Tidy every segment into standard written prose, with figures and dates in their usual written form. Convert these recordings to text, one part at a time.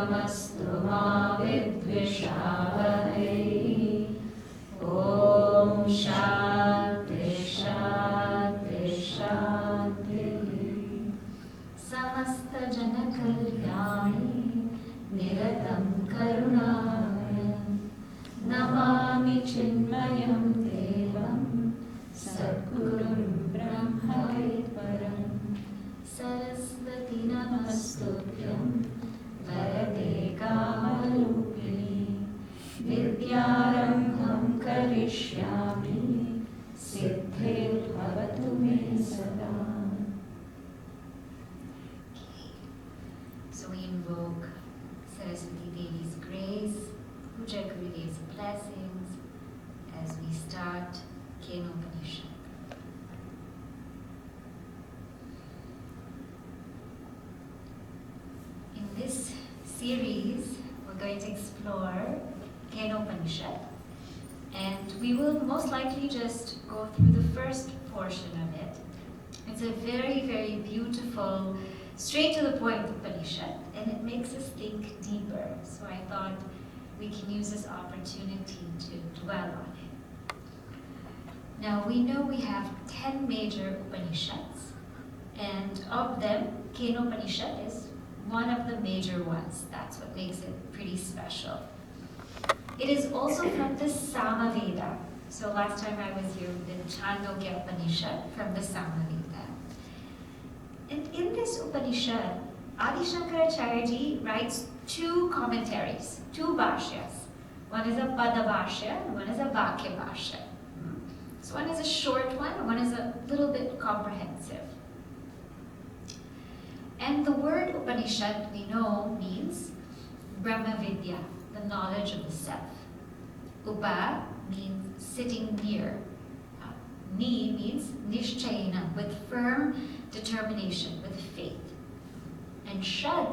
नमस्तु मा विद्विषावहै। ॐ शान्ति शान्ति शान्ति। समस्त जन कल्याणी निरतं करुणामयं नमामि चिन्मयं देवं सद्गुरुं ब्रह्मविद्वरं। सरस्वती नमस्तुभ्यं वरदे कामरूपिणि विद्यारम्भं करिष्यामि सिद्धिर्भवतु मे सदा। So we invoke Saraswati Devi's grace, Puja Gurudev's blessings as we start Kenopanishad. In this series, we're going to explore Kenopanishad, and we will most likely just go through the first portion of it. It's a very, very beautiful, straight to the point Upanishad, and it makes us think deeper. So I thought we can use this opportunity to dwell on it. Now we know we have 10 major Upanishads, and of them, Kenopanishad is one of the major ones. That's what makes it pretty special. It is also from the Samaveda. So last time I was here, we did Chandogya Upanishad from the Samaveda. And in this Upanishad, Adi Shankaracharya Ji writes two commentaries, two bhashyas. One is a Pada bhashya and one is a Vakya bhashya. So one is a short one is a little bit comprehensive. And the word Upanishad, we know, means Brahma Vidya, the knowledge of the self. Upa means sitting near. Ni means nishchayana, with firm determination, with faith. And Shad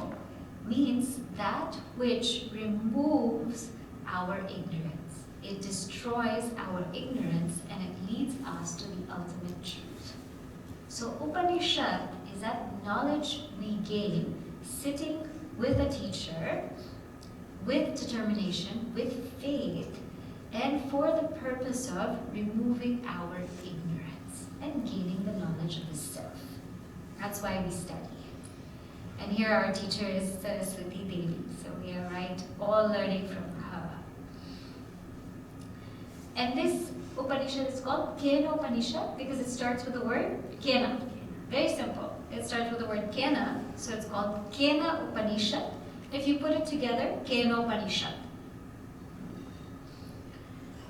means that which removes our ignorance. It destroys our ignorance and it leads us to the ultimate truth. So Upanishad is that knowledge we gain sitting with a teacher, with determination, with faith, and for the purpose of removing our ignorance and gaining the knowledge of the self. That's why we study it. And here our teacher is Saraswati Devi, so we are all learning from her. And this Upanishad is called Kenopanishad because it starts with the word Kena. Very simple. It starts with the word Kena, so it's called Kena Upanishad. If you put it together, Kenopanishad.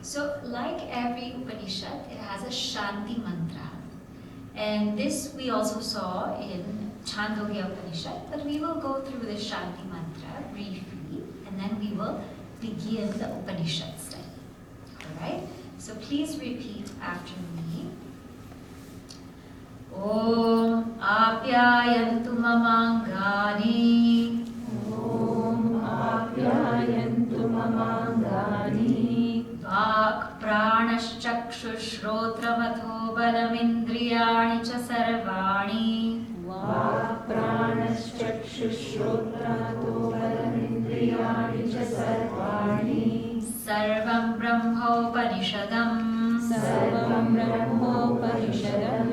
So like every Upanishad, it has a Shanti mantra. And this we also saw in Chandogya Upanishad, but we will go through the Shanti mantra briefly, and then we will begin the Upanishad study. Alright? So please repeat after me. Om Apyayantu Mamangani. Om Apyayantu Mamangani. Vak Pranashchakshushrotramatho Balamindriyani cha sarvani. Vak Pranashchakshushrotramatho Balamindriyani cha sarvani. Sarvam Brahmopanishadam. Sarvam Brahmopanishadam.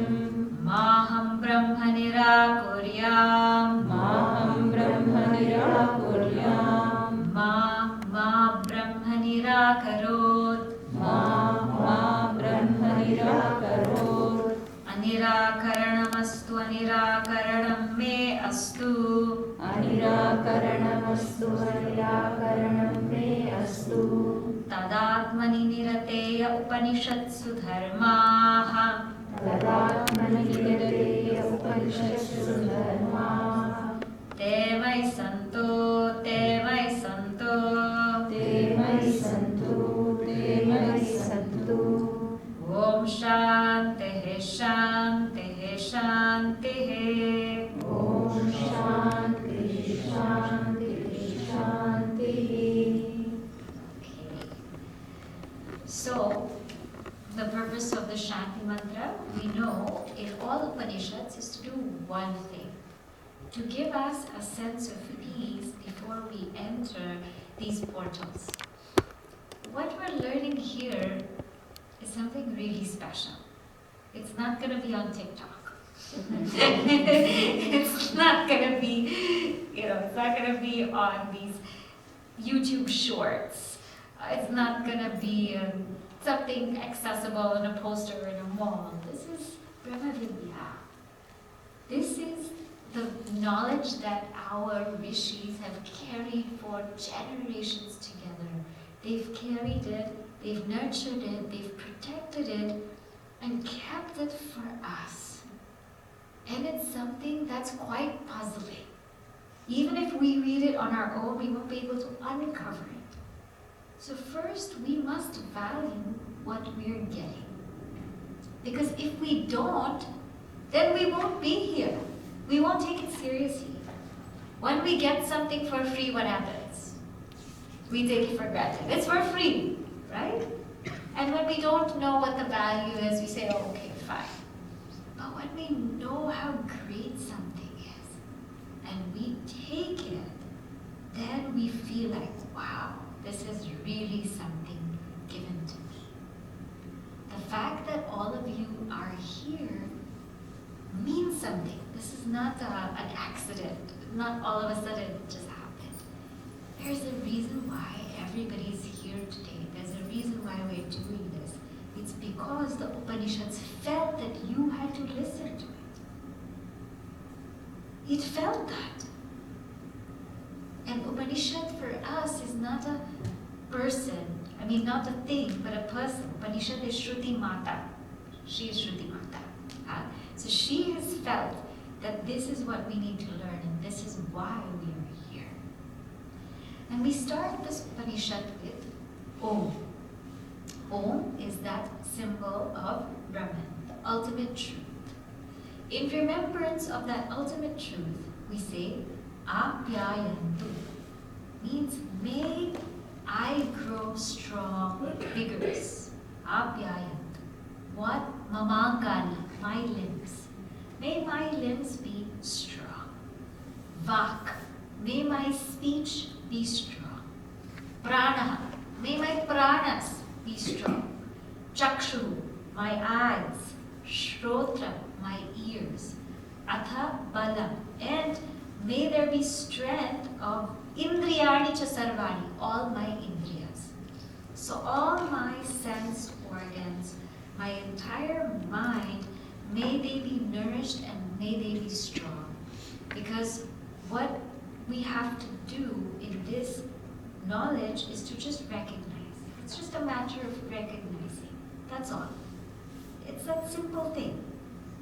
Maham Brahma Nirakuryam. Maham Brahma Nirakuryam. Ma Brahma Nirakarot. Ma Brahma Nirakarot. Anirakaranamastu Anirakaranam me astu. Anirakaranamastu Anirakaranam me astu. Tadatmani Nirateya Upanishatsu Dharmaha. Tadatmani Nirateya Upanishatsu Dharmaha. Te vai santo, te vai santo. Te mai santu, te mai santu. Om Shanti Shanti Shanti. Om Shanti Shanti Shanti. Okay. So, the purpose of the Shanti mantra, we know in all Upanishads is to do one thing. to give us a sense of peace before we enter these portals. What we're learning here is something really special. It's not going to be on TikTok. It's not going to be, it's not going to be on these YouTube shorts. It's not going to be something accessible in a poster in a mall. This is Brahma Vidya. This is the knowledge that our rishis have carried for generations together. They've carried it, they've nurtured it, they've protected it, and kept it for us. And it's something that's quite puzzling. Even if we read it on our own, we won't be able to uncover it. So first, we must value what we're getting. Because if we don't, then we won't be here. We won't take it seriously. When we get something for free, what happens? We take it for granted. It's for free, right? And when we don't know what the value is, we say, oh, okay, fine. But when we know how great something is, and we take it, then we feel like, wow, this is really something given to me. The fact that all of you are here means something. This is not an accident. Not all of a sudden it just happened. There's a reason why everybody's here today. There's a reason why we're doing this. It's because the Upanishads felt that you had to listen to it. It felt that. And Upanishad for us is not a person, not a thing, but a person. Upanishad is Shruti Mata. She is Shruti Mata. So she has felt that this is what we need to learn, and this is why we are here. And we start this Upanishad with Om. Om is that symbol of Brahman, the ultimate truth. In remembrance of that ultimate truth, we say Apyayantu, means may I grow strong, vigorous. Apyayantu. What? Mamangani, my limbs. May my limbs be strong. Vak, may my speech be strong. Prana, may my pranas be strong. Chakshu, my eyes. Shrotra, my ears. Atha balam, and may there be strength of indriyani cha sarvani, all my indriyas. So all my sense organs, my entire mind, may they be nourished and may they be strong. Because what we have to do in this knowledge is to just recognize. It's just a matter of recognizing. That's all. It's that simple thing.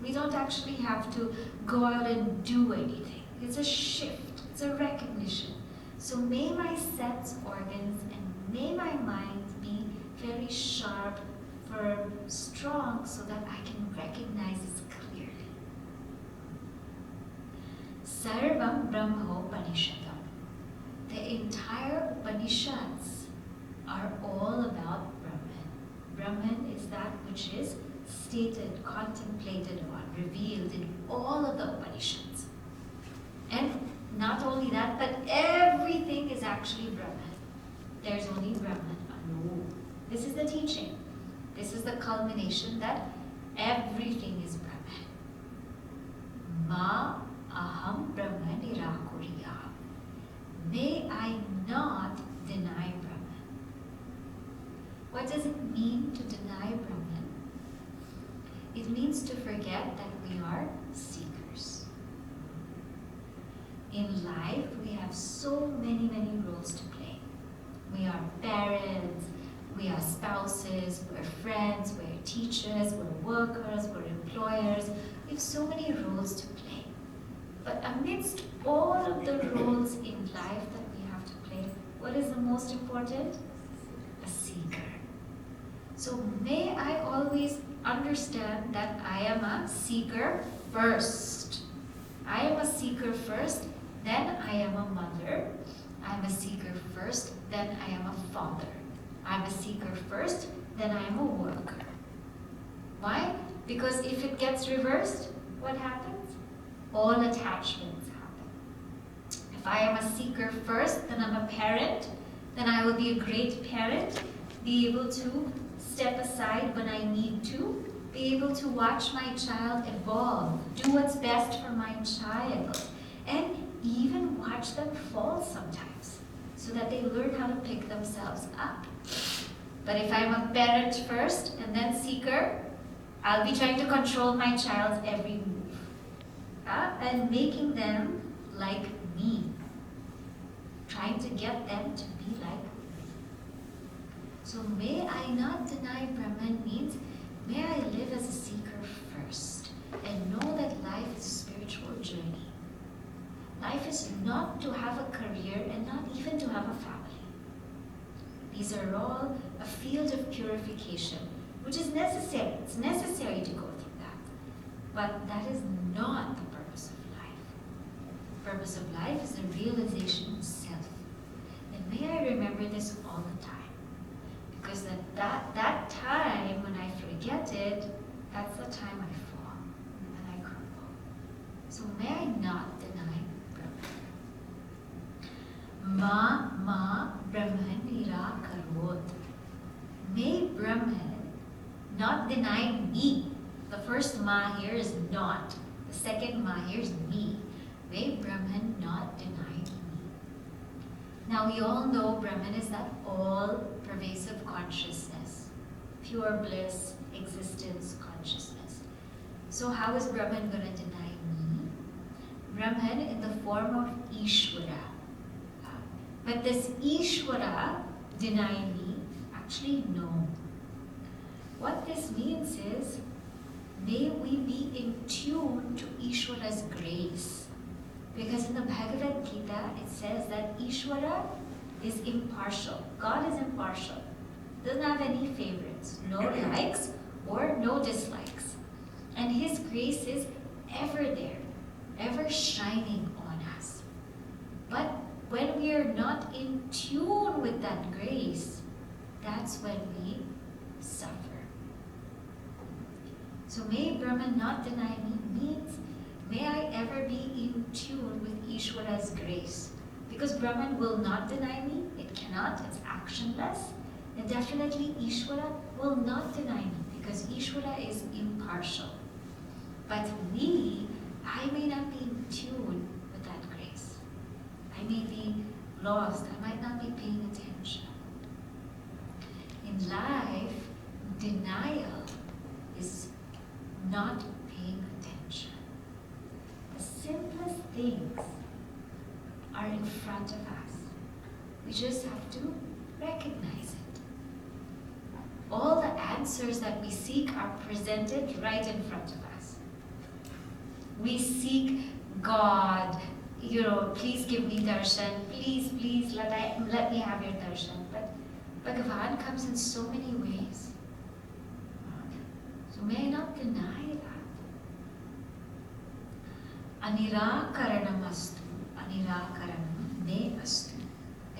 We don't actually have to go out and do anything. It's a shift. It's a recognition. So may my sense organs and may my mind be very sharp, firm, strong, so that I can recognize this clearly. Sarvam Brahmopanishadam. The entire Upanishads are all about Brahman. Brahman is that which is stated, contemplated on, revealed in all of the Upanishads. And not only that, but everything is actually Brahman. There's only Brahman alone. This is the teaching. This is the culmination that everything is Brahman. Ma aham Brahma nirakuriya. May I not deny Brahman. What does it mean to deny Brahman? It means to forget that we are seekers. In life, we have so many roles to play. We are parents, we are spouses, we're friends, we're teachers, we're workers, we're employers. We have so many roles to play. But amidst all of the roles in life that we have to play, what is the most important? A seeker. So may I always understand that I am a seeker first. I am a seeker first, then I am a mother. I'm a seeker first, then I am a father. I'm a seeker first, then I am a worker. Why? Because if it gets reversed, what happens? All attachments happen. I am a seeker first, then I'm a parent, then I will be a great parent, be able to step aside when I need to, be able to watch my child evolve, do what's best for my child, and even watch them fall sometimes so that they learn how to pick themselves up. But if I'm a parent first and then seeker, I'll be trying to control my child's every move and making them like me, trying to get them to be like me. So may I not deny Brahman means may I live as a seeker first and know that life is a spiritual journey. Life is not to have a career and not even to have a family. These are all a field of purification, which is necessary. It's necessary to go through that. But that is not the purpose of life. The purpose of life is the realization of self. And may I remember this all the time. Because that time when I forget it, that's the time I fall and I crumble. So may I not deny Brahman. Ma Brahman nirakarot. May Brahman not deny me. The first ma here is not. The second ma here is me. May Brahman not deny me. Now we all know Brahman is that all-pervasive consciousness, pure bliss, existence, consciousness. So how is Brahman going to deny me? Brahman in the form of Ishvara. But does Ishvara deny me? Actually, no. What this means is, may we be in tune to Ishvara's grace. Because in the Bhagavad Gita, it says that Ishvara is impartial. God is impartial. Doesn't have any favorites, no likes or no dislikes. And His grace is ever there, ever shining on us. But when we are not in tune with that grace, that's when we suffer. So may Brahman not deny me means, may I ever be in tune with Ishvara's grace. Because Brahman will not deny me, it cannot, it's actionless. And definitely Ishvara will not deny me because Ishvara is impartial. But I may not be in tune with that grace. I may be lost, I might not be paying attention. In life, denial is not paying attention. The simplest things are in front of us. We just have to recognize it. All the answers that we seek are presented right in front of us. We seek God, please give me darshan, please let me have your darshan. But Bhagavan comes in so many ways. So may I not deny that. Anirakaranam astu, anirakaranam me astu.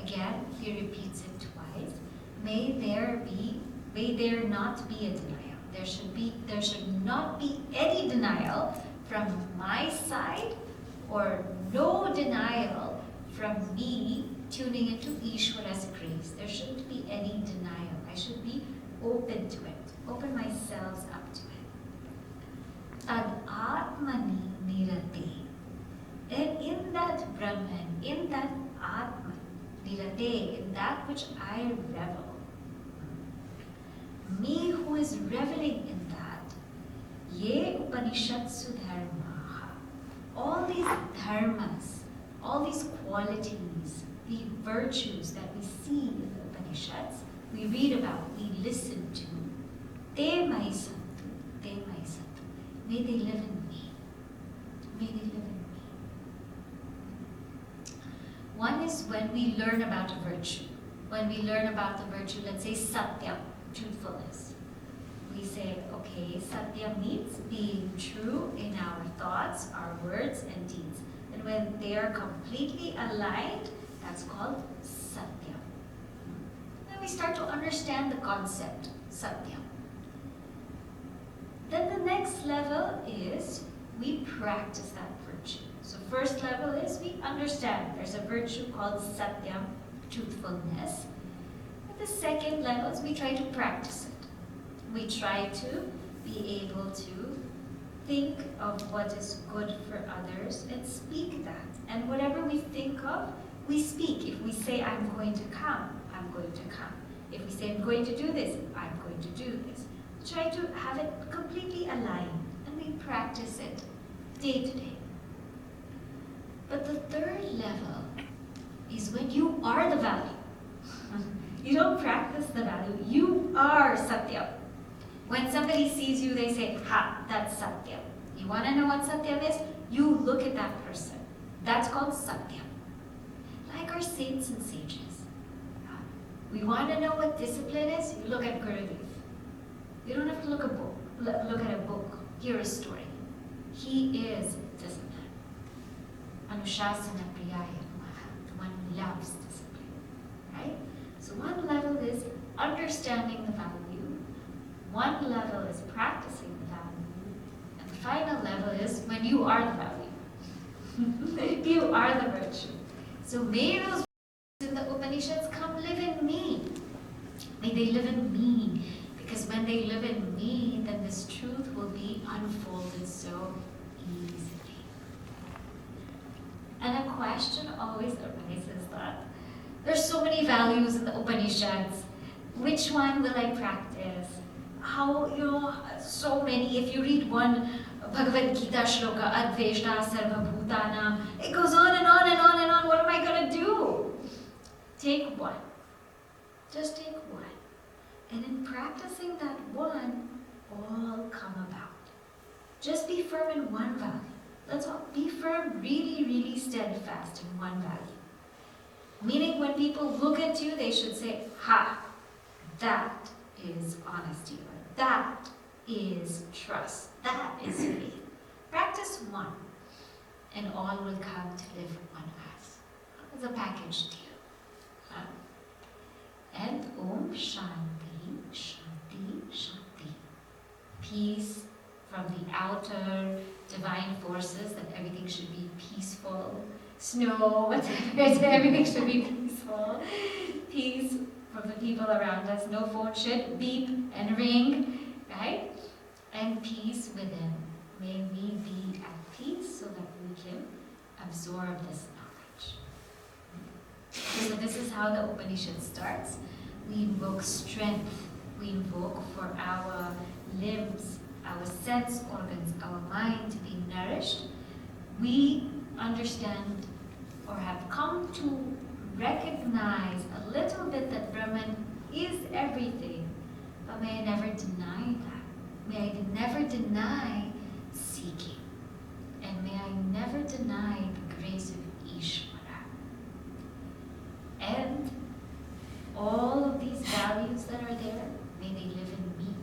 Again, he repeats it twice. May there not be a denial. There should not be any denial from my side or no denial from me tuning into Ishvara's grace. There shouldn't be any denial. I should be open to it, open myself up to it. Tad Atmani nirate. And in that Brahman, in that Atman, nirate, in that which I revel, me who is reveling in that, ye Upanishadsu dharmaha, all these dharmas, all these qualities, the virtues that we see in the Upanishads, we read about, we listen to, te mai santu, may they live in me. May they live in me. One is when we learn about a virtue. When we learn about the virtue, let's say satyam, truthfulness. We say, okay, satyam means being true in our thoughts, our words, and deeds. And when they are completely aligned, that's called satyam. Then we start to understand the concept, satyam. Then the next level is we practice that virtue. So first level is we understand there's a virtue called satyam, truthfulness. And the second level is we try to practice it. We try to be able to think of what is good for others and speak that. And whatever we think of, we speak. If we say, I'm going to come, I'm going to come. If we say, I'm going to do this, I'm going to do this. Try to have it completely aligned, and we practice it day to day. But the third level is when you are the value. You don't practice the value, you are Satyam. When somebody sees you, they say, ha, that's Satyam. You want to know what Satyam is? You look at that person. That's called Satyam. Like our saints and sages. We want to know what discipline is? You look at Gurudev. You don't have to look at a book. Hear a story. He is discipline. Anushasana priyaya namaha. One loves discipline. Right? So one level is understanding the value. One level is practicing the value. And the final level is when you are the value. You are the virtue. So may those in the Upanishads come live in me. May they live in me. Because when they live in me, then this truth will be unfolded so easily. And a question always arises that there's so many values in the Upanishads. Which one will I practice? How, so many. If you read one Bhagavad Gita shloka, Adveshna Sarva Bhutanam, it goes on and on and on and on. What am I going to do? Take one. Just take one. And in practicing that one, all come about. Just be firm in one value. Let's all be firm, really, really steadfast in one value. Meaning when people look at you, they should say, ha, that is honesty, or that is trust, that is faith. Practice one, and all will come to live one as. It's a package deal. And Om Shanti, Shanti, Shanti. Peace from the outer divine forces, that everything should be peaceful. Snow, whatever, everything should be peaceful. Peace from the people around us. No phone should beep and ring, right? And peace within. May we be at peace so that we can absorb this knowledge. So this is how the Upanishad starts. We invoke strength. We invoke for our limbs, our sense organs, our mind to be nourished. We understand or have come to recognize a little bit that Brahman is everything, but may I never deny that. May I never deny seeking. And may I never deny the grace of Ishvara. And all of these values that are there, may they live in me.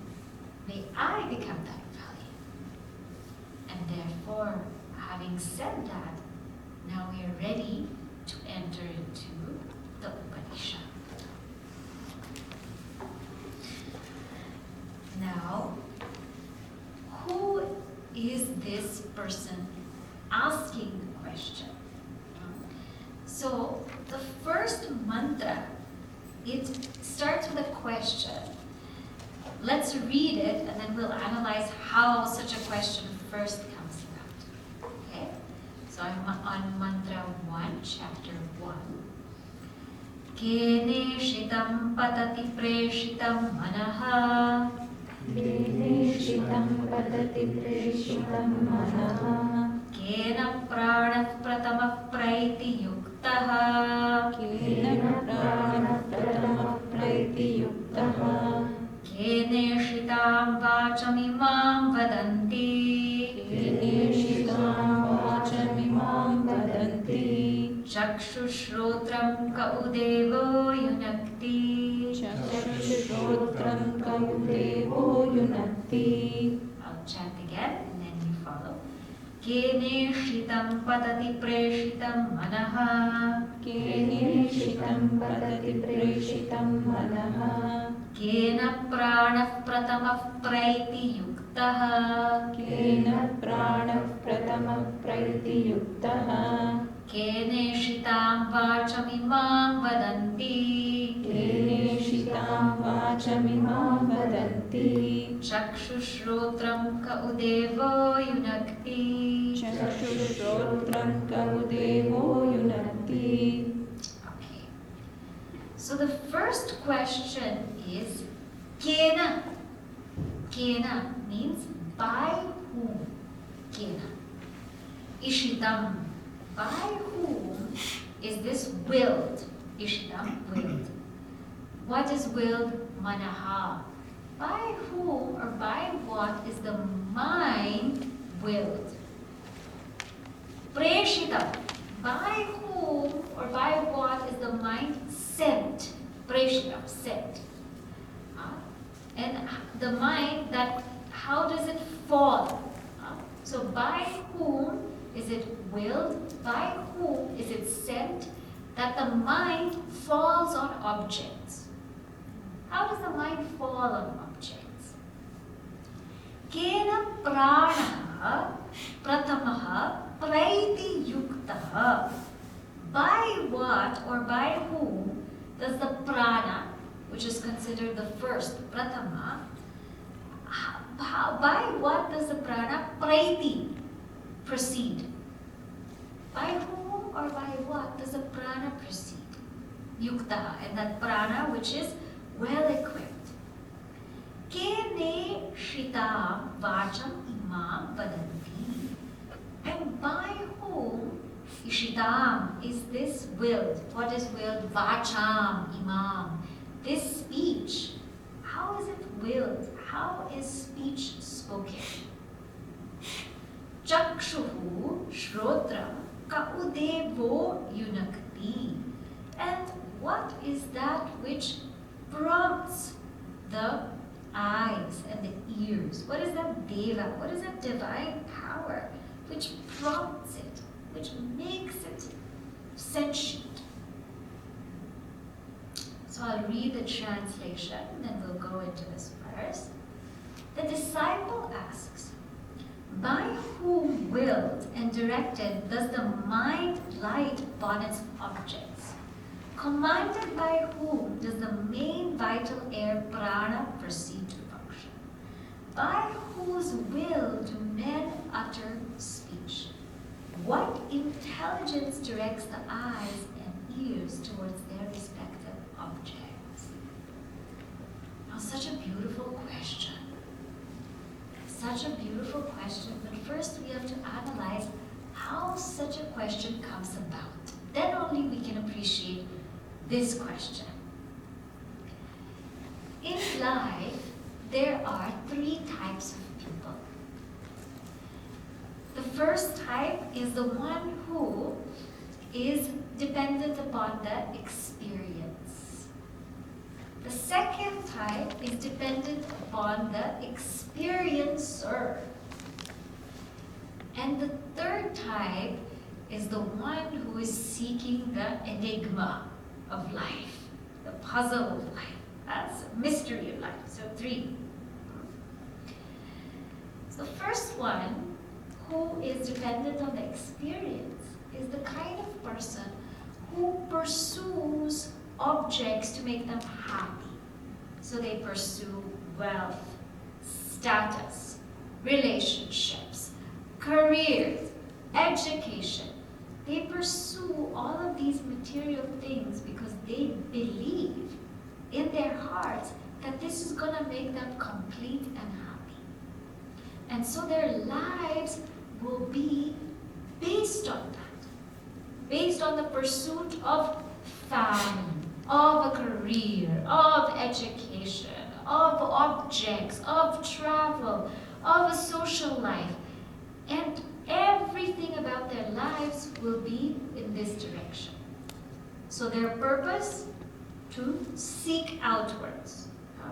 May I become that value. And therefore, having said that, now we are ready to enter into the Upanishad. Now, who is this person asking the question? So, the first mantra, it starts with a question. Let's read it and then we'll analyze how such a question first comes about. Okay? So I'm on mantra 1, chapter 1. Kene shitam patati preshitam manaha. Kene shitam padati preshitam manaha. Kena pranat pratamah praiti yuktaha. Kena prana pratama praiti yuktaha. Kene shitam vachamimam vadanti. Kene shitam vachamimam vadanti. Chakshushrotram kaudevo yunakti. Chakshushrotram kaudevo yunakti. I'll chant again and then you follow. Kene shitam patati preshitam manaha. Kene shitam padati preshitam manaha. Kena pranah pratamah praiti yuktaha. युक्तः केन प्राणः प्रथमः प्रैतियुक्तः केनेषितां वाचमिमां वदन्ति केनेषितां वाचमिमां वदन्ति चक्षुश्रोत्रं क उदेवो युनक्ति चक्षुश्रोत्रं कमुदेवो युनक्ति. Okay. So the first question is Kena. Kena means by whom? Kena. Ishitam. By whom is this willed? Ishitam, willed. What is willed? Manaha. By whom or by what is the mind willed? Preshitam. By whom or by what is the mind sent? Preshitam, sent. And the mind, that how does it fall? So by whom is it willed? By whom is it sent that the mind falls on objects? How does the mind fall on objects? Kena pranaha pratamaha praiti yuktaha. By what or by whom does the prana, which is considered the first, pratama, by what does the prana praiti proceed? By whom or by what does the prana proceed? Yukta, and that prana which is well equipped. Kene shitam vacham imam vadanti. And by whom ishitam is this willed? What is willed? Vacham imam. This speech, how is it willed? How is speech spoken? Chakshuhu shrotram kaudevo yunakti. And what is that which prompts the eyes and the ears? What is that deva? What is that divine power which prompts it, which makes it sentient? So I'll read the translation, and then we'll go into this verse. The disciple asks, by whom willed and directed does the mind light upon its objects? Commanded by whom does the main vital air prana proceed to function? By whose will do men utter speech? What intelligence directs the eyes and ears towards their respective objects? Now, such a beautiful question. Such a beautiful question, but first we have to analyze how such a question comes about. Then only we can appreciate this question. In life, there are three types of people. The first type is the one who is dependent upon the experience. The second type is dependent upon the experiencer. And the third type is the one who is seeking the enigma of life, the puzzle of life. That's a mystery of life. So three. So the first one, who is dependent on the experience, is the kind of person who pursues objects to make them happy. So they pursue wealth, status, relationships, careers, education. They pursue all of these material things because they believe in their hearts that this is going to make them complete and happy. And so their lives will be based on that, based on the pursuit of family, of a career, of education, of objects, of travel, of a social life. And everything about their lives will be in this direction. So their purpose, to seek outwards.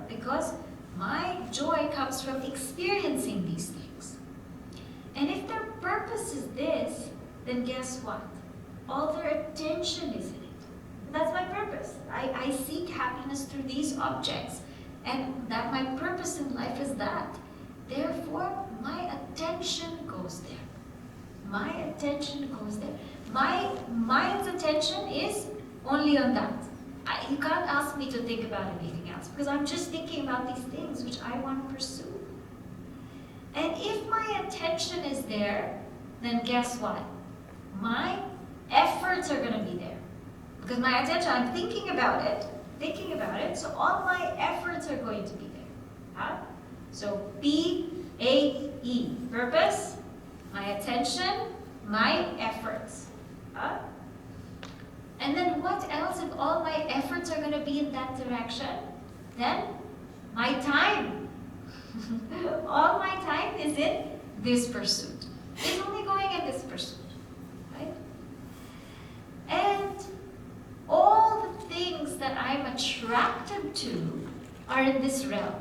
Because my joy comes from experiencing these things. And if their purpose is this, then guess what? All their attention is in it. That's my purpose. I seek happiness through these objects. And that my purpose in life is that. Therefore, my attention goes there. My attention goes there. My mind's attention is only on that. You can't ask me to think about anything else because I'm just thinking about these things which I want to pursue. And if my attention is there, then guess what? My efforts are going to be there. Because my attention, I'm thinking about it, so all my efforts are going to be there. Huh? So P-A-E, purpose, my attention, my efforts. Huh? And then what else if all my efforts are going to be in that direction? Then my time. All my time is in this pursuit. It's only going in this pursuit. Right? And all the things that I'm attracted to are in this realm.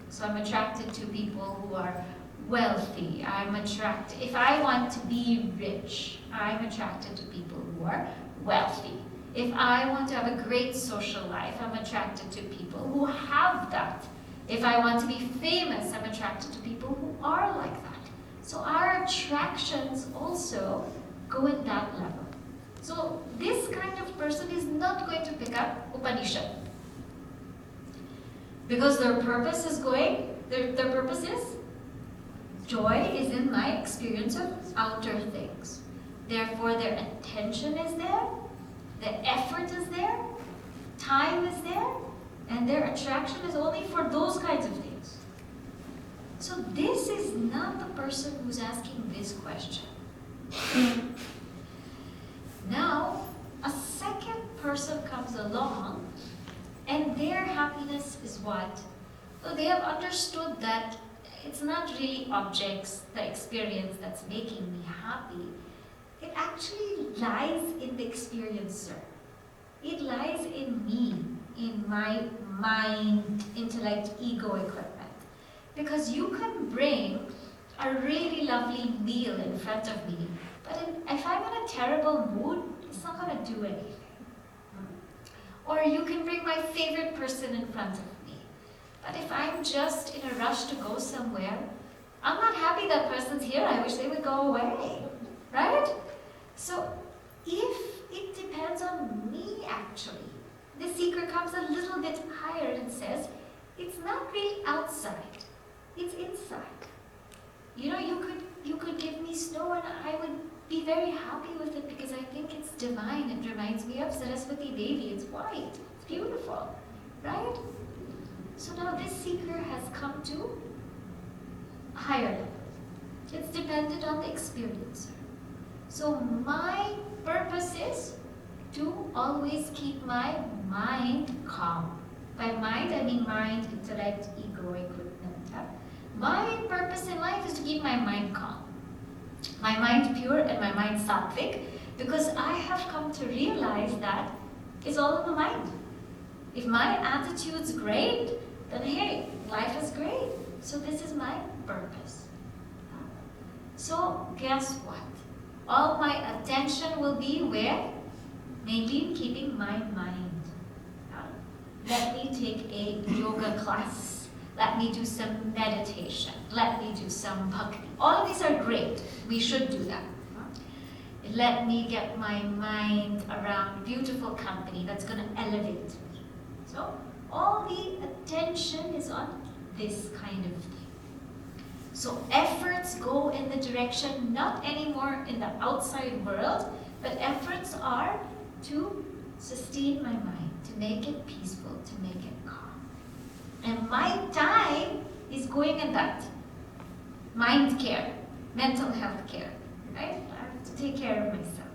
So I'm attracted to people who are wealthy. If I want to be rich, I'm attracted to people who are wealthy. If I want to have a great social life, I'm attracted to people who have that. If I want to be famous, I'm attracted to people who are like that. So our attractions also go in that level. So this kind of person is not going to pick up Upanishad. Because their purpose is joy is in my experience of outer things. Therefore their attention is there, the effort is there, time is there, and their attraction is only for those kinds of things. So this is not the person who's asking this question. Now, a second person comes along, and their happiness is what? So they have understood that it's not really objects, the experience that's making me happy. It actually lies in the experiencer. It lies in me, in my mind, intellect, ego equipment. Because you can bring a really lovely meal in front of me, but if I'm in a terrible mood, it's not going to do anything. Or you can bring my favorite person in front of me, but if I'm just in a rush to go somewhere, I'm not happy that person's here, I wish they would go away, right? So if it depends on me actually, the seeker comes a little bit higher and says, it's not really outside, it's inside. You know, you could give me snow and I would be very happy with it because I think it's divine. It reminds me of Saraswati Devi. It's white, it's beautiful, right? So now this seeker has come to a higher level. It's dependent on the experiencer. So my purpose is to always keep my mind calm. By mind, I mean mind, intellect, ego, equipment. My purpose in life is to keep my mind calm. My mind pure and my mind sattvic, because I have come to realize that it's all in the mind. If my attitude's great, then hey, life is great. So this is my purpose. So guess what? All my attention will be where? Mainly in keeping my mind. Let me take a yoga class. Let me do some meditation. Let me do some bhakti. All of these are great. We should do that. Let me get my mind around beautiful company that's going to elevate me. So all the attention is on this kind of thing. So efforts go in the direction, not anymore in the outside world, but efforts are to sustain my mind, to make it peaceful, to make it calm. And my time is going in that. Mind care, mental health care, right? I have to take care of myself.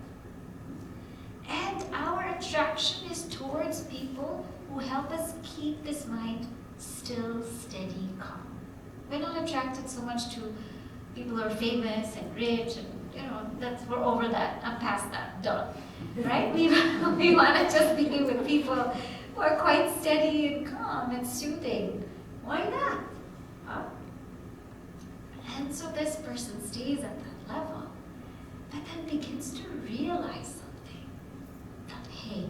And our attraction is towards people who help us keep this mind still, steady, calm. We're not attracted so much to people who are famous and rich and, we're over that. I'm past that. Done. Right? We want to just be with people who are quite steady and calm and soothing. Why not? Huh? And so this person stays at that level, but then begins to realize something. That, hey,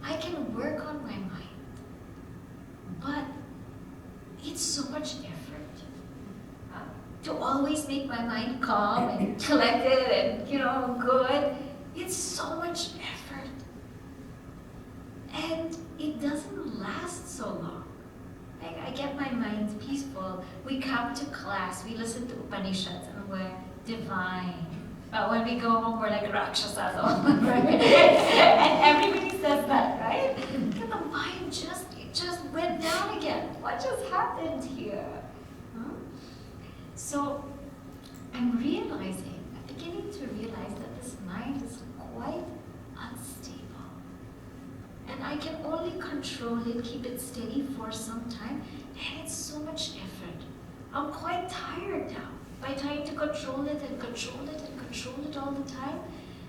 I can work on my mind, but it's so much effort. calm and collected and, good. It's so much effort. And it doesn't last so long. Like, I get my mind peaceful. We come to class, we listen to Upanishads, and we're divine. But when we go home, we're like Rakshasas, right? And everybody says that, right? And the mind just went down again. What just happened here? So I'm beginning to realize that this mind is quite unstable. And I can only control it, keep it steady for some time, and it's so much effort. I'm quite tired now by trying to control it and control it and control it all the time.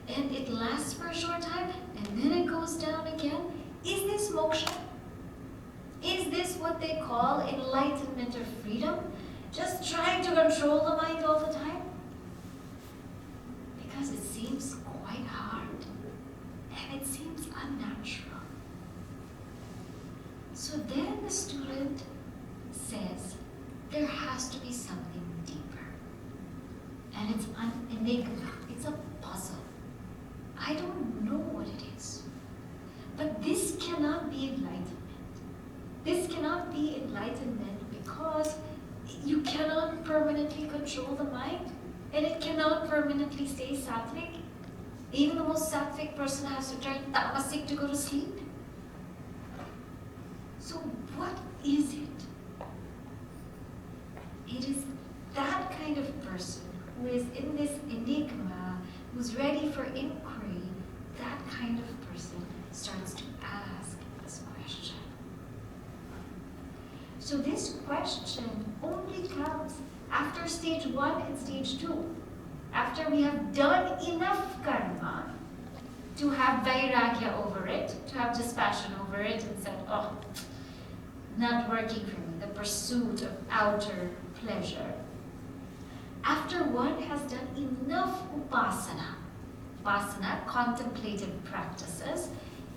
And it lasts for a short time, and then it goes down again. Is this moksha? Is this what they call enlightenment or freedom? Just trying to control the mind all the time? Because it seems quite hard, and it seems unnatural. So then the student says, there has to be something deeper. And it's an enigma, it's a puzzle. I don't know what it is. But this cannot be enlightenment. This cannot be enlightenment because you cannot permanently control the mind, and it cannot permanently stay sattvic. Even the most sattvic person has to turn tamasic to go to sleep. So what is it? It is that kind of person who is in this enigma, who's ready for inquiry. That kind of person starts to ask this question. So this question only comes after stage 1 and stage 2. After we have done enough karma to have vairagya over it, to have dispassion over it, and said, oh, not working for me, the pursuit of outer pleasure. After one has done enough upasana, contemplative practices,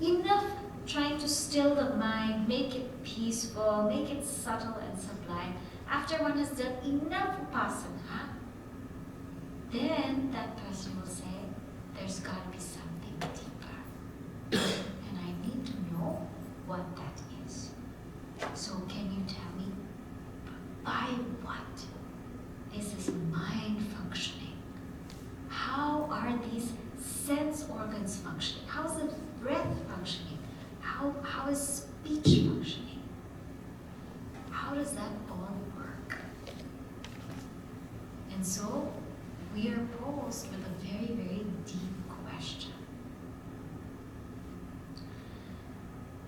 enough trying to still the mind, make it peaceful, make it subtle and sublime. After one has done enough upasana, then that person will say, there's got to be something deeper. And I need to know what that is. So can you tell me, by what is this mind functioning? How are these sense organs functioning? How is the breath functioning? How is speech functioning? How does that all work? And so we are posed with a very, very deep question.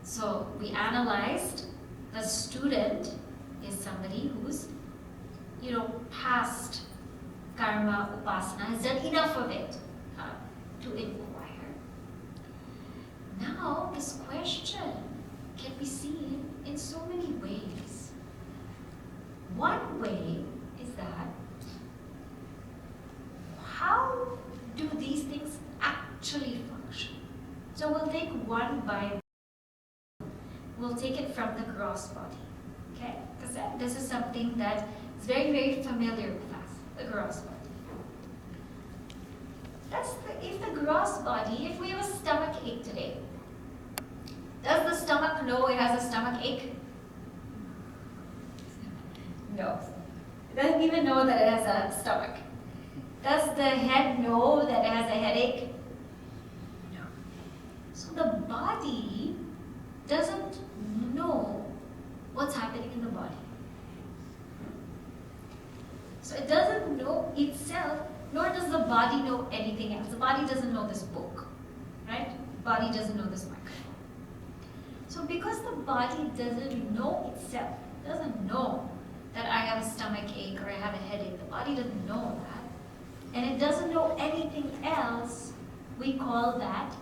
So we analyzed the student is somebody who's, past karma, upasana, has done enough of it to inquire. Now, this question can be seen in so many ways. One way is that, how do these things actually function? So we'll take one by one. We'll take it from the gross body, okay? Because this is something that is very, very familiar with us, the gross body. If the gross body, if we have a stomach ache today, does the stomach know it has a stomach ache? No. It doesn't even know that it has a stomach. Does the head know that it has a headache? No. So the body doesn't know what's happening in the body. So it doesn't know itself, nor does the body know anything else. The body doesn't know this book, right? The body doesn't know this microphone. So because the body doesn't know itself, doesn't know that I have a stomach ache or I have a headache, the body doesn't know that, and it doesn't know anything else, we call that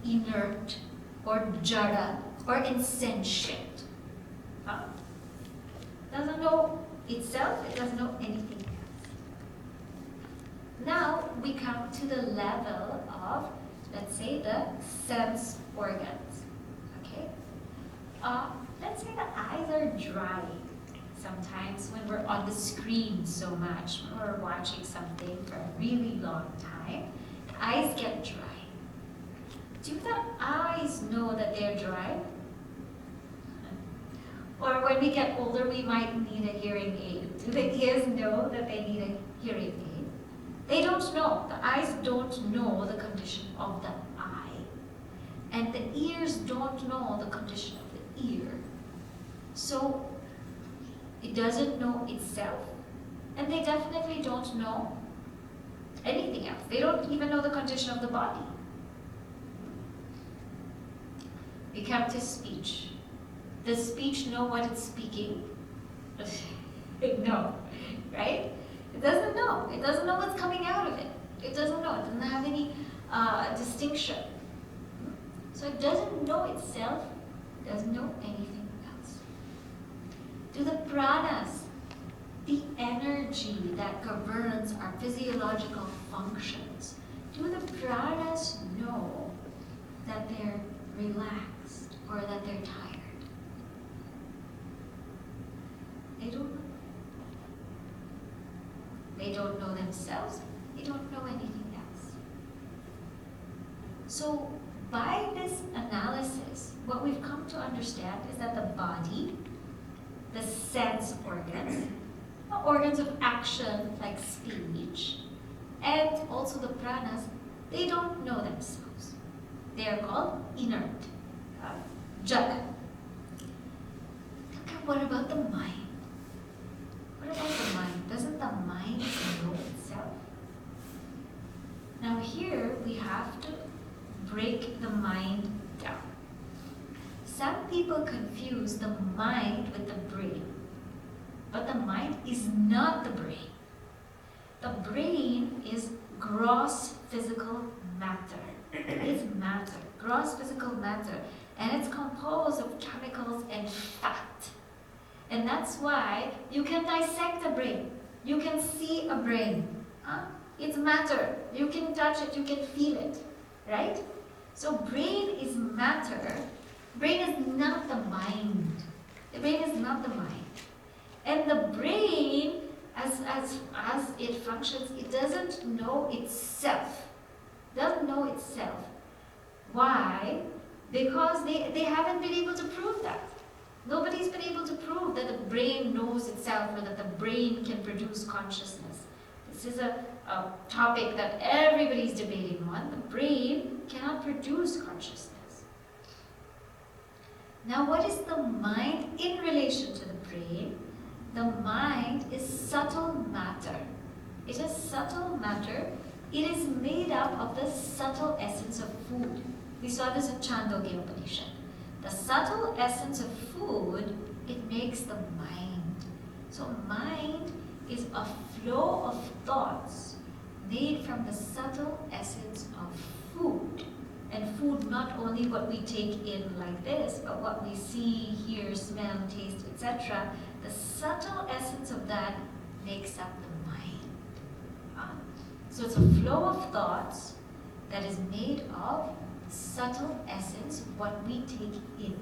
inert or jada or insentient. Doesn't know itself, it doesn't know anything else. Now we come to the level of, let's say, the sense organs. Okay? Let's say the eyes are dry. sometimes when we're on the screen so much, when we're watching something for a really long time, the eyes get dry. Do the eyes know that they're dry? Or when we get older, we might need a hearing aid. Do the ears know that they need a hearing aid? They don't know. The eyes don't know the condition of the eye. And the ears don't know the condition of the ear. So it doesn't know itself. And they definitely don't know anything else. They don't even know the condition of the body. We come to speech. Does speech know what it's speaking? No, right? It doesn't know. It doesn't know what's coming out of it. It doesn't know. It doesn't have any distinction. So it doesn't know itself. It doesn't know anything else. Do the pranas, the energy that governs our physiological functions, do the pranas know that they're relaxed or that they're tired? They don't know. They don't know themselves. They don't know anything else. So by this analysis, what we've come to understand is that the body, the sense organs, the organs of action like speech, and also the pranas, they don't know themselves. They are called inert, jada. Okay, what about the mind? What about the mind? Doesn't the mind know itself? Now here we have to break the mind down. Some people confuse the mind with the brain, but the mind is not the brain. The brain is gross physical matter. It's matter, gross physical matter, and it's composed of chemicals and fat. And that's why you can dissect a brain. You can see a brain. It's matter. You can touch it, you can feel it, right? So brain is matter. Brain is not the mind. The brain is not the mind. And the brain, as it functions, it doesn't know itself. Doesn't know itself. Why? Because they haven't been able to prove that. Nobody's been able to prove that the brain knows itself or that the brain can produce consciousness. This is a topic that everybody's debating on. The brain cannot produce consciousness. Now, what is the mind in relation to the brain? The mind is subtle matter. It is subtle matter. It is made up of the subtle essence of food. We saw this in Chandogya Upanishad. The subtle essence of food, it makes the mind. So mind is a flow of thoughts made from the subtle essence of food. And food, not only what we take in like this, but what we see, hear, smell, taste, etc. The subtle essence of that makes up the mind. So it's a flow of thoughts that is made of subtle essence, what we take in.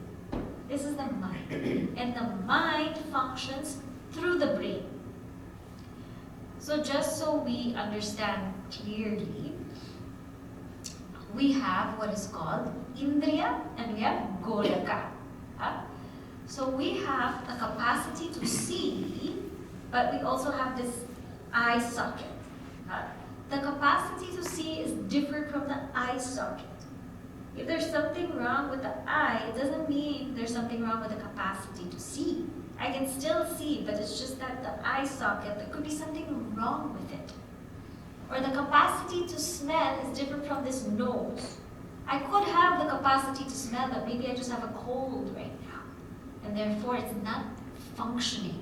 This is the mind. And the mind functions through the brain. So just so we understand clearly, we have what is called Indriya and we have Golaka. So we have a capacity to see, but we also have this eye socket. The capacity to see is different from the eye socket. If there's something wrong with the eye, it doesn't mean there's something wrong with the capacity to see. I can still see, but it's just that the eye socket, there could be something wrong with it. Or the capacity to smell is different from this nose. I could have the capacity to smell, but maybe I just have a cold right now. And therefore it's not functioning.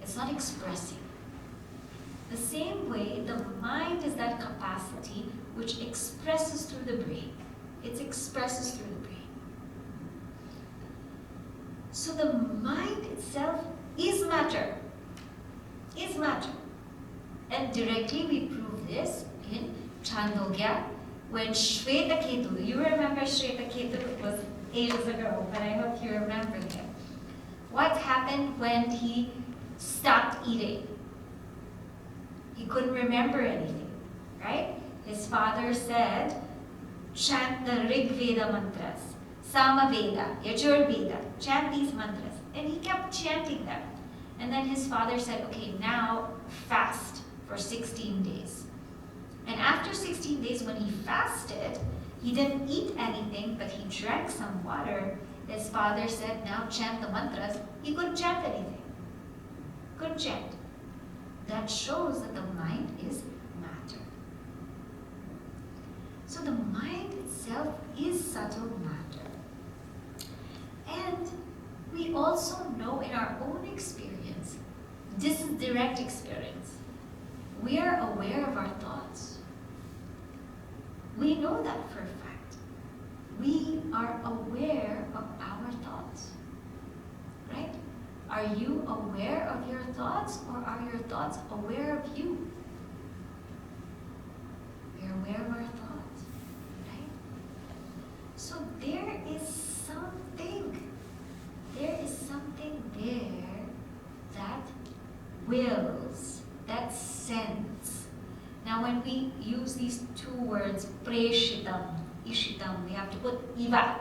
It's not expressing. The same way, the mind is that capacity which expresses through the brain. It expresses through the brain. So the mind itself is matter. Is matter. And directly we prove this in Chandogya when Shvetaketu, you remember Shvetaketu, it was ages ago, but I hope you remember him. What happened when he stopped eating. He couldn't remember anything, right? His father said, chant the Rig Veda mantras, Sama Veda, Yajur Veda, chant these mantras. And he kept chanting them. And then his father said, okay, now fast for 16 days. And after 16 days, when he fasted, he didn't eat anything, but he drank some water. His father said, now chant the mantras. He couldn't chant anything. Couldn't chant. That shows that the mind is matter. So the mind itself is subtle matter. And we also know in our own experience, this is direct experience, we are aware of our thoughts. We know that for a fact. We are aware of our thoughts, right? Are you aware of your thoughts, or are your thoughts aware of you? We're aware of our thoughts, right? So there is something there that wills, that sense. Now when we use these two words, preshitam, ishitam, we have to put iva,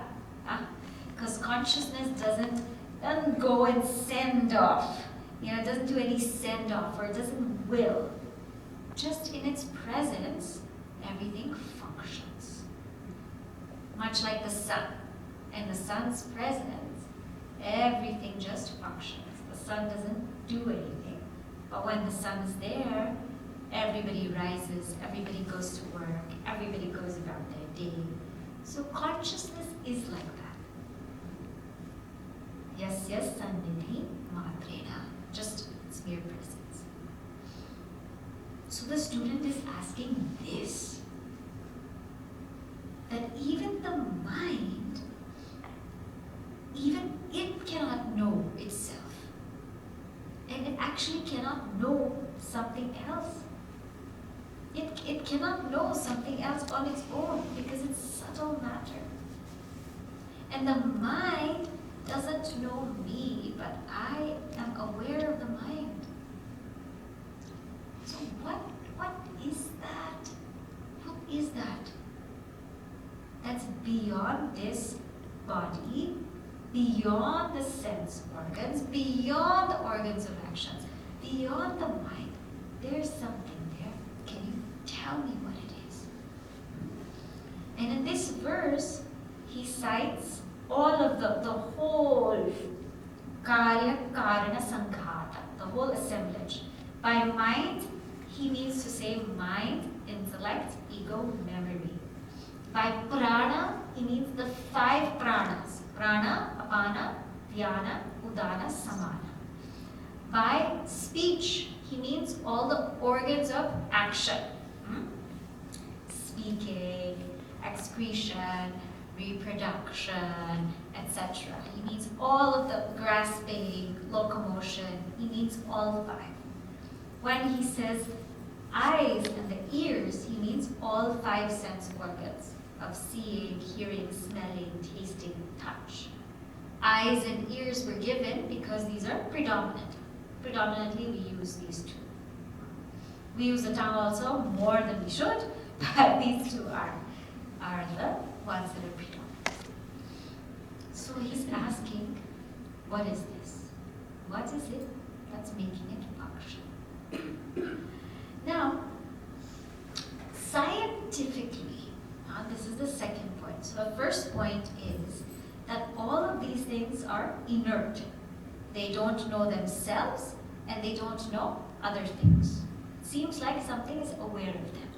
because consciousness doesn't go and send off. It doesn't do any send off, or it doesn't will. Just in its presence, everything functions. Much like the sun. In the sun's presence, everything just functions. The sun doesn't do anything. But when the sun is there, everybody rises, everybody goes to work, everybody goes about their day. So consciousness is like that. Yes, sannidhi matrena. Just its mere presence. So the student is asking this, that even the mind, even it cannot know itself. And it actually cannot know something else. It cannot know something else on its own because it's subtle matter. And the mind doesn't know me, but I am aware of the mind. So what is that? What is that? That's beyond this body, beyond the sense organs, beyond the organs of actions, beyond the mind. There's something there. Can you tell me what it is? And in this verse, he cites all of the whole karya karana sanghata, the whole assemblage. By mind, he means to say mind, intellect, ego, memory. By prana, he means the 5 pranas. Prana, apana, dhyana, udana, samana. By speech, he means all the organs of action. Speaking, excretion, reproduction, etc. He means all of the grasping, locomotion. He means all 5. When he says eyes and the ears, he means all 5 sense organs of seeing, hearing, smelling, tasting, touch. Eyes and ears were given because these are predominant. Predominantly, we use these 2. We use the tongue also more than we should, but these 2 are the ones that are predominant. So he's asking, what is this? What is it that's making it function? Now, scientifically, this is the second point. So the first point is that all of these things are inert. They don't know themselves, and they don't know other things. Seems like something is aware of them.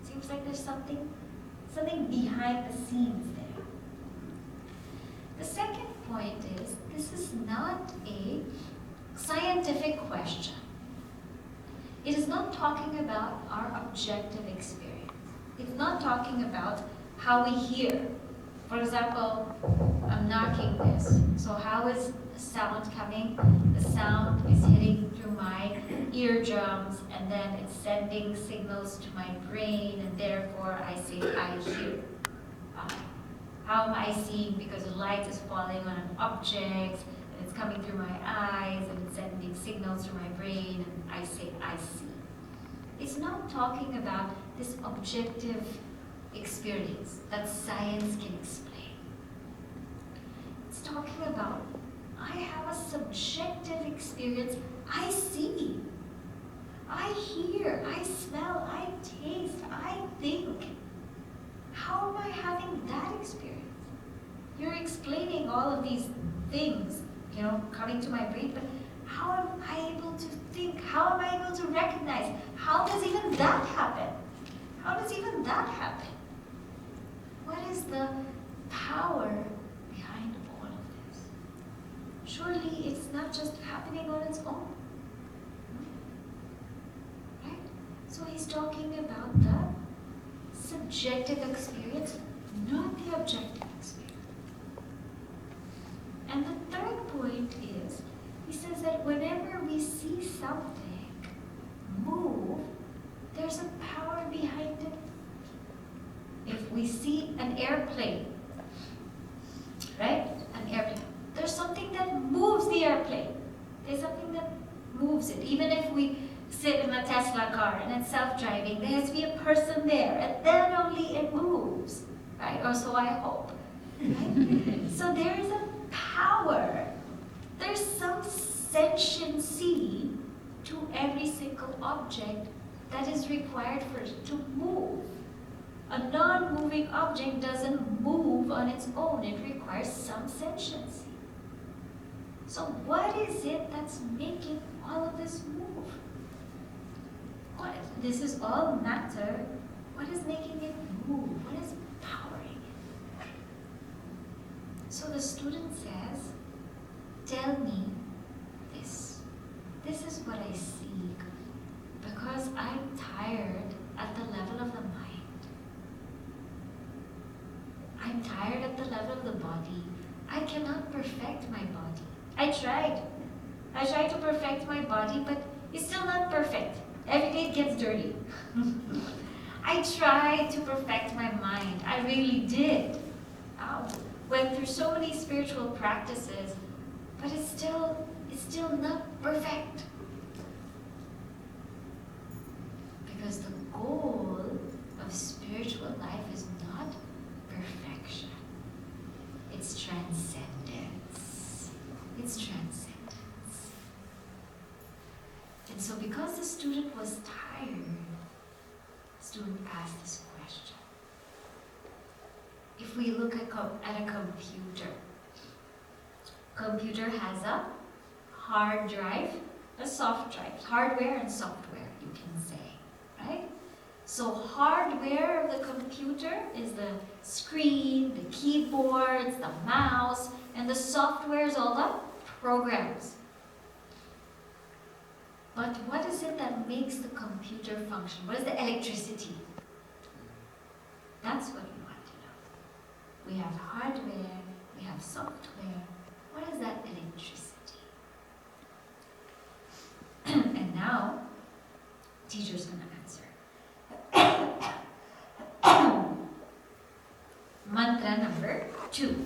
Seems like there's something behind the scenes there. The second point is, this is not a scientific question. It is not talking about our objective experience. It's not talking about how we hear. For example, I'm knocking this. So how is the sound coming? The sound is hitting through my eardrums, and then it's sending signals to my brain, and therefore I say I hear. How am I seeing? Because the light is falling on an object, And it's coming through my eyes, and it's sending signals through my brain, and I say, I see. It's not talking about this objective experience that science can explain. It's talking about, I have a subjective experience. I see, I hear, I smell, I taste, I think. How am I having that experience? You're explaining all of these things, coming to my brain, but how am I able to think? How am I able to recognize? How does even that happen? How does even that happen? What is the power behind all of this? Surely it's not just happening on its own. Right? So he's talking about the subjective experience, not the objective experience. And the third point is, he says that whenever we see something move, there's a power behind it. If we see an airplane, right? An airplane. There's something that moves the airplane. There's something that moves it. Even if we sit in a Tesla car and it's self-driving, there has to be a person there, and then only it moves, right? Or so I hope. Right? So there is a power. There's some sentiency to every single object that is required for it to move. A non-moving object doesn't move on its own. It requires some sentiency. So what is it that's making all of this move? This is all matter. What is making it move? What is powering it? So the student says, tell me this. This is what I seek, because I'm tired at the level of the mind. I'm tired at the level of the body. I cannot perfect my body. I tried to perfect my body, but it's still not perfect. Every day it gets dirty. I tried to perfect my mind. I really did. Went through so many spiritual practices, but it's still not perfect. Because the goal of spiritual life is not perfection. It's transcendence. It's transcendence. And so because the student was tired, the student asked this question. If we look at a computer has a hard drive, a soft drive, hardware and software, you can say, right? So hardware of the computer is the screen, the keyboards, the mouse, and the software is all the programs. But what is it that makes the computer function? What is the electricity? That's what we want to know. We have hardware, we have software. What is that electricity? And now, teacher's going to answer. Mantra number 2.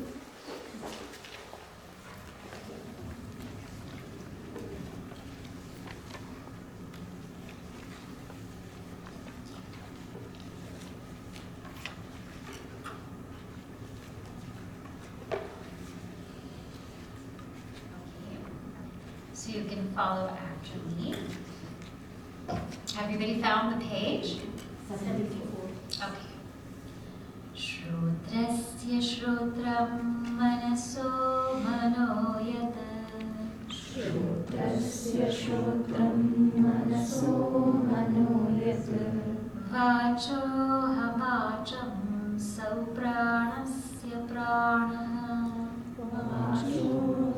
So you can follow after me. Everybody found the page? 74. Okay. Shrotrasya shrotram manaso manoyat. Shrotrasya shrotram manaso manoyat. Vacho hamacham saupranasya pranaha. Vacho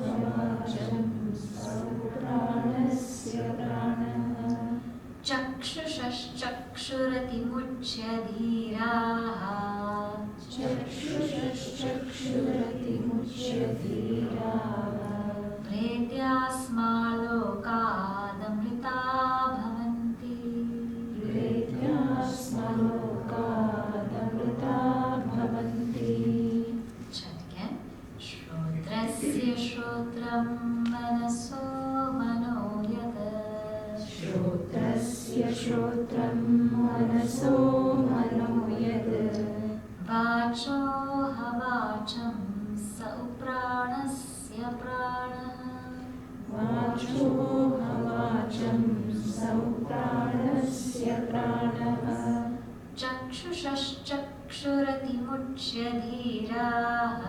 hamacham saupranasya pranaha. Chakshushaschakshurati muchyadhiraha. Chakshurati muchyadhiraha. Pretyasmalokadamrita bhavanti. Pretyasmalokadamrita bhavanti. Chant again. Shrotrasya shrotram श्रोत्रं मनसो मनो यत् वाचो हवाचं स प्राणस्य प्राणः वाचो हवाचं सौ प्राणस्य प्राणः चक्षुषश्चक्षुरतिमुच्य धीराः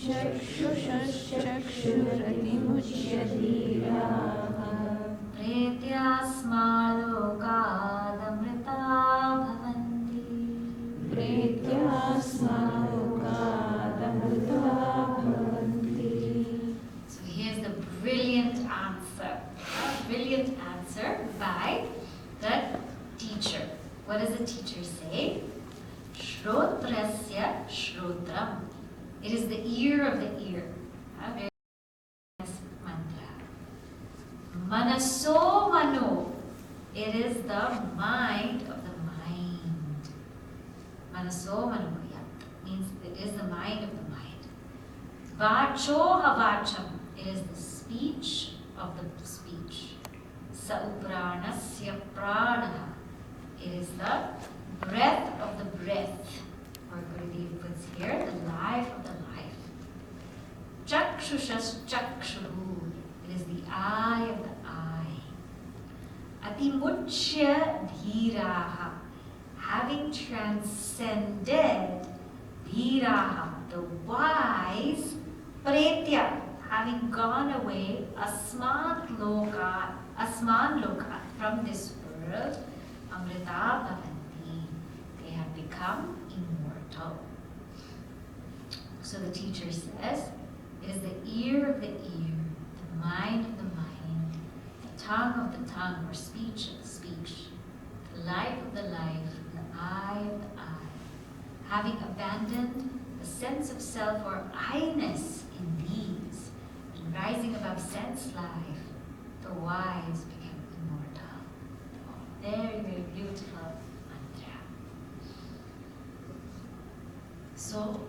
चक्षुषश्चक्षुरतिमुच्य धीराः प्रेत्यास्मालोकादमृता भवन्ति प्रेत्यास्मालोकादमृता भवन्ति. So here's the brilliant answer by the teacher. What does the teacher say? Shrotrasya shrotram. It is the ear of the ear. A very nice mantra. Manaso mano. It is the mind of the mind. Manaso mano. Yeah. Means it is the mind of the mind. Vacho havacham. It is the speech of the speech. Saupranasya pranaha. It is the breath of the breath. Or Gurudev puts here, the life of the life. Chakshushas chakshuhu. It is the eye of the eye. Atimuchya dhiraha. Having transcended dhiraha, the wise, pretya, having gone away, asman loka, from this world, amrita bhavanti. They have become immortal. So the teacher says, it is the ear of the ear, the mind of the mind, the tongue of the tongue, or speech of the speech, the life of the life, the eye of the eye. Having abandoned the sense of self or I-ness in these, and rising above sense life, the wise become immortal. Oh, very, very beautiful mantra. So,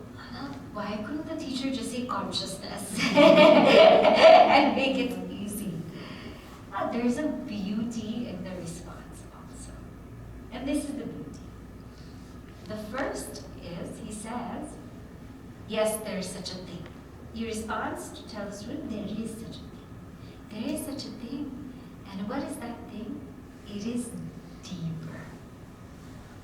why couldn't the teacher just say consciousness and make it easy? There's a beauty in the response also. And this is the beauty. The first is, he says, yes, there is such a thing. He responds to tell the student, there is such a thing. There is such a thing. And what is that thing? It is deeper.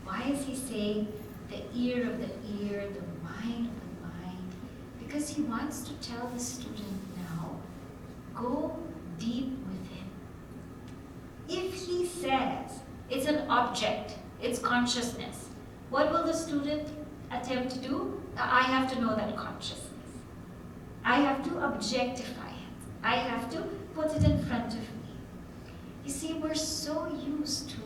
Why is he saying the ear of the ear, the mind of the mind? Because he wants to tell the student now, go deep within. If he says it's an object, it's consciousness, what will the student attempt to do? I have to know that consciousness. I have to objectify it. I have to put it in front of me. You see, we're so used to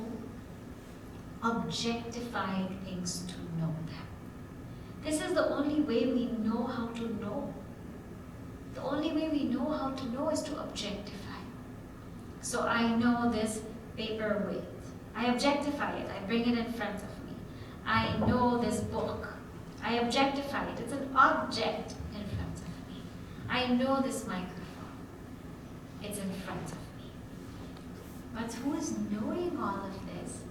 objectifying things to know them. This is the only way we know how to know. The only way we know how to know is to objectify. So I know this paper weight. I objectify it. I bring it in front of me. I know this book. I objectify it. It's an object in front of me. I know this microphone. It's in front of me. But who is knowing all of this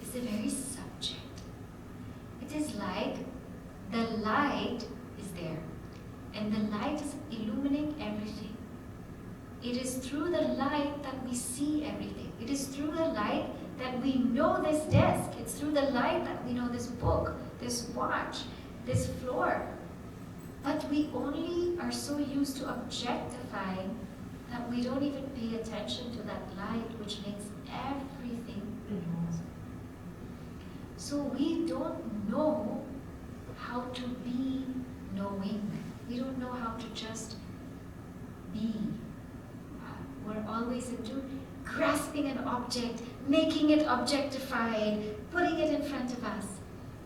is the very subject. It is like the light is there, and the light is illuminating everything. It is through the light that we see everything. It is through the light that we know this desk. It's through the light that we know this book, this watch, this floor. But we only are so used to objectifying that we don't even pay attention to that light which makes everything known. So we don't know how to be knowing. We don't know how to just be. We're always into grasping an object, making it objectified, putting it in front of us.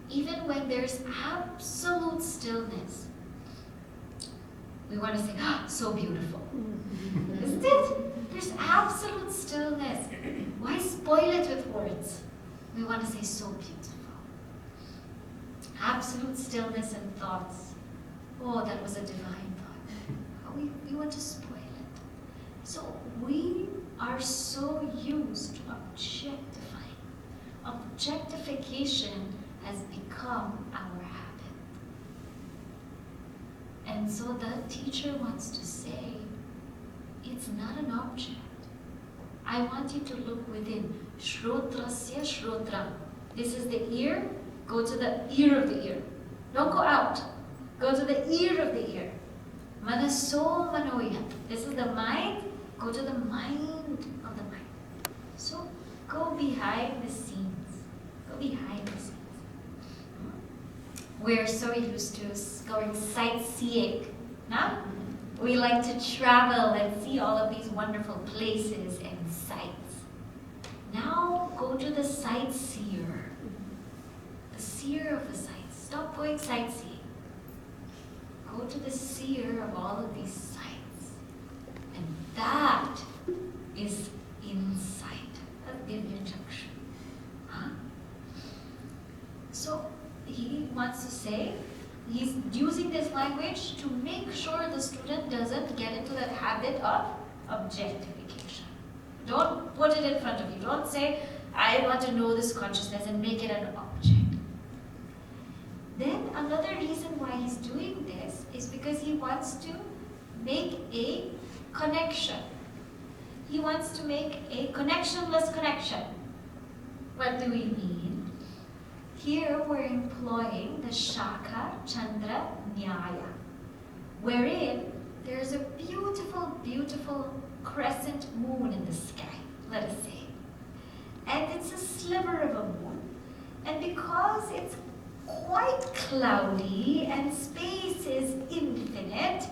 Even when there's absolute stillness, we want to say, ah, so beautiful. Isn't it? There's absolute stillness. Why spoil it with words? We want to say, so beautiful. Absolute stillness and thoughts. Oh, that was a divine thought. We want to spoil it. So we are so used to objectifying. objectification has become our habit. And so the teacher wants to say, it's not an object. I want you to look within. Shrotrasya Shrotram. This is the ear. Go to the ear of the ear. Don't go out. Go to the ear of the ear. Manaso Manoya. This is the mind. Go to the mind of the mind. So go behind the scenes. Go behind the scenes. We're so used to going sightseeing. Now, we like to travel and see all of these wonderful places and sights. Now go to the sightseer. The seer of the sights. Stop going sightseeing. Go to the seer of all of these sights. And that is insight. That's Divya Chakshu. Huh? So he wants to say, he's using this language to make sure the student doesn't get into that habit of objectification. Don't put it in front of you. Don't say, I want to know this consciousness and make it an object. Then another reason why he's doing this is because he wants to make a connection. He wants to make a connectionless connection. What do we mean? Here we're employing the Shaka Chandra Nyaya, wherein there's a beautiful, beautiful crescent moon in the sky, let us say. And it's a sliver of a moon. And because it's quite cloudy and space is infinite,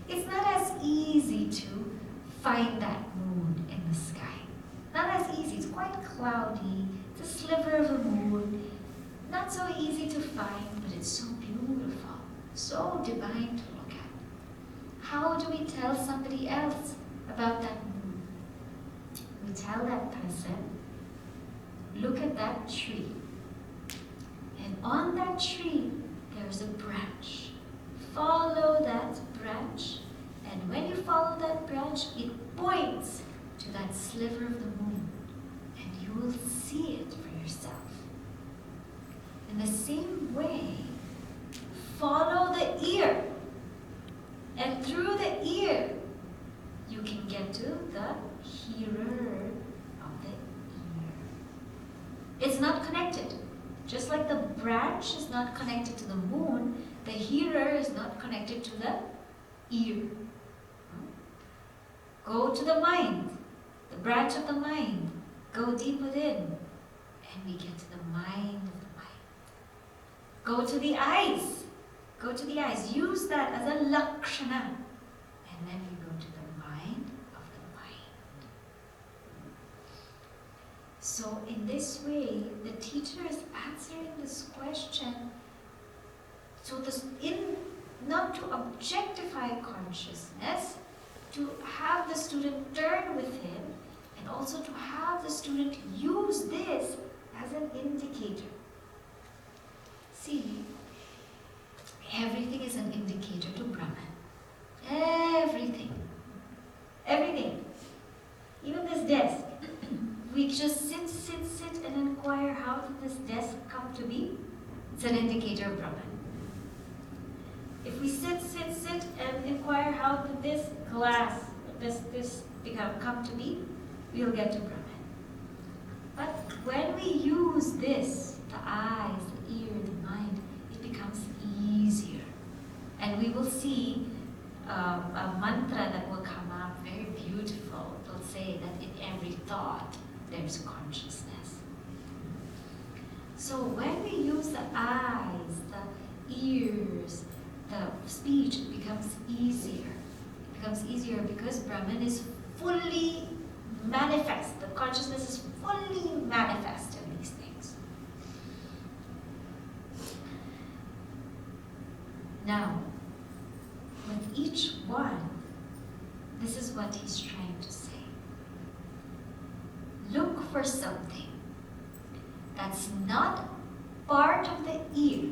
it's not as easy to find that moon in the sky. Not as easy, it's quite cloudy, it's a sliver of a moon. Not so easy to find, but it's so beautiful, so divine to look at. How do we tell somebody else about that moon? We tell that person, look at that tree. And on that tree, there's a branch. Follow that branch. And when you follow that branch, it points to that sliver of the moon. And you will see it for yourself. In the same way, follow the ear. And through the ear, you can get to the hearer of the ear. It's not connected. Just like the branch is not connected to the moon, the hearer is not connected to the ear. Go to the mind, the branch of the mind. Go deep within, and we get to the mind of the mind. Go to the eyes. Go to the eyes. Use that as a lakshana. And then you go to the mind of the mind. So in this way, the teacher is answering this question not to objectify consciousness, to have the student turn within, and also to have the student use this as an indicator. See, everything is an indicator to Brahman. Everything. Everything. Even this desk. We just sit and inquire, how did this desk come to be? It's an indicator of Brahman. If we sit and inquire, how did this glass, this come to be? We'll get to Brahman. But when we use this, the eyes, the ear, the mind, it becomes easier. And we will see a mantra that will come up, very beautiful. It will say that in every thought, there's consciousness. So when we use the eyes, the ears, the speech, it becomes easier. It becomes easier because Brahman is fully manifest. The consciousness is fully manifest in these things. Now, with each one, this is what he's trying to say. Look for something that's not part of the ear,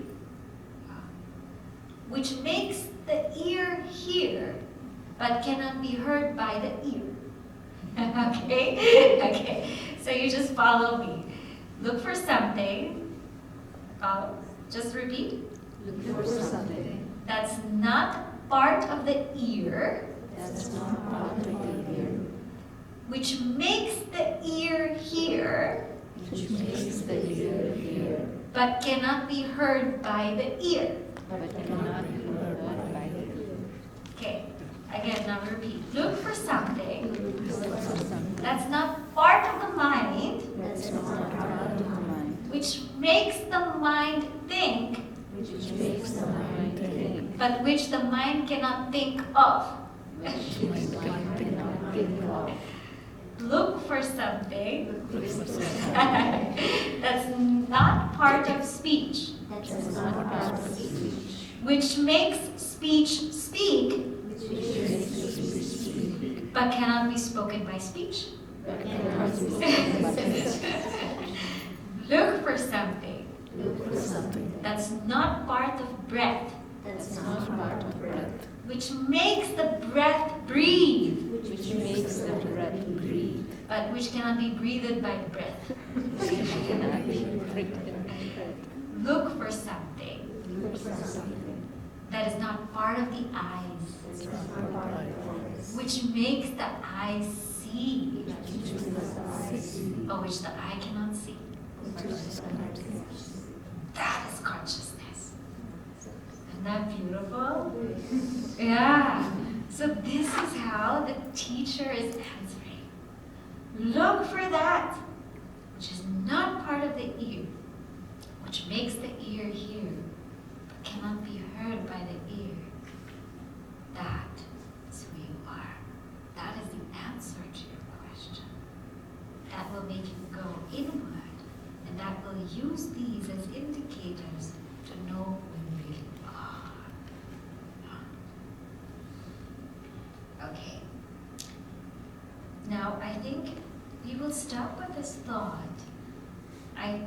which makes the ear hear, but cannot be heard by the ear. Okay? Okay. So you just follow me. Look for something. Just repeat. Look for something. That's not part of the ear. That's not part of the ear. Which makes the ear hear. Which makes the ear hear. But cannot be heard by the ear. But cannot be heard by the ear. Okay. Again, now repeat. Look for something. Look for something. That's not part of the mind. That's not part of the mind. Which makes the mind think. Which makes the mind think. But which the mind cannot think of. Which the mind cannot think of. Look for something. Look for something. That's not part of speech. That's not part of speech. Which makes speech speak. Which makes speech speak. But cannot be spoken by speech. But cannot be spoken by speech. Look for something. Look for something. That's not part of breath. That's not part of breath. Which makes the breath breathe. Which makes the breath breathe. But which cannot be breathed by the breath. Which cannot be breathed by breath. Look for something. Look for something. That is not part of the eyes. That's not part of eyes. Which makes the eyes see. Which makes the eyes see. But which the eye cannot see. Which is cannot see. That is consciousness. Isn't that beautiful? Yeah. So this is how the teacher is answering. Look for that which is not part of the ear, which makes the ear hear, but cannot be heard by the ear. That is who you are. That is the answer to your question. That will make you go inward, and that will use these as indicators to know who you really are. Okay. Now, I think we will stop with this thought. I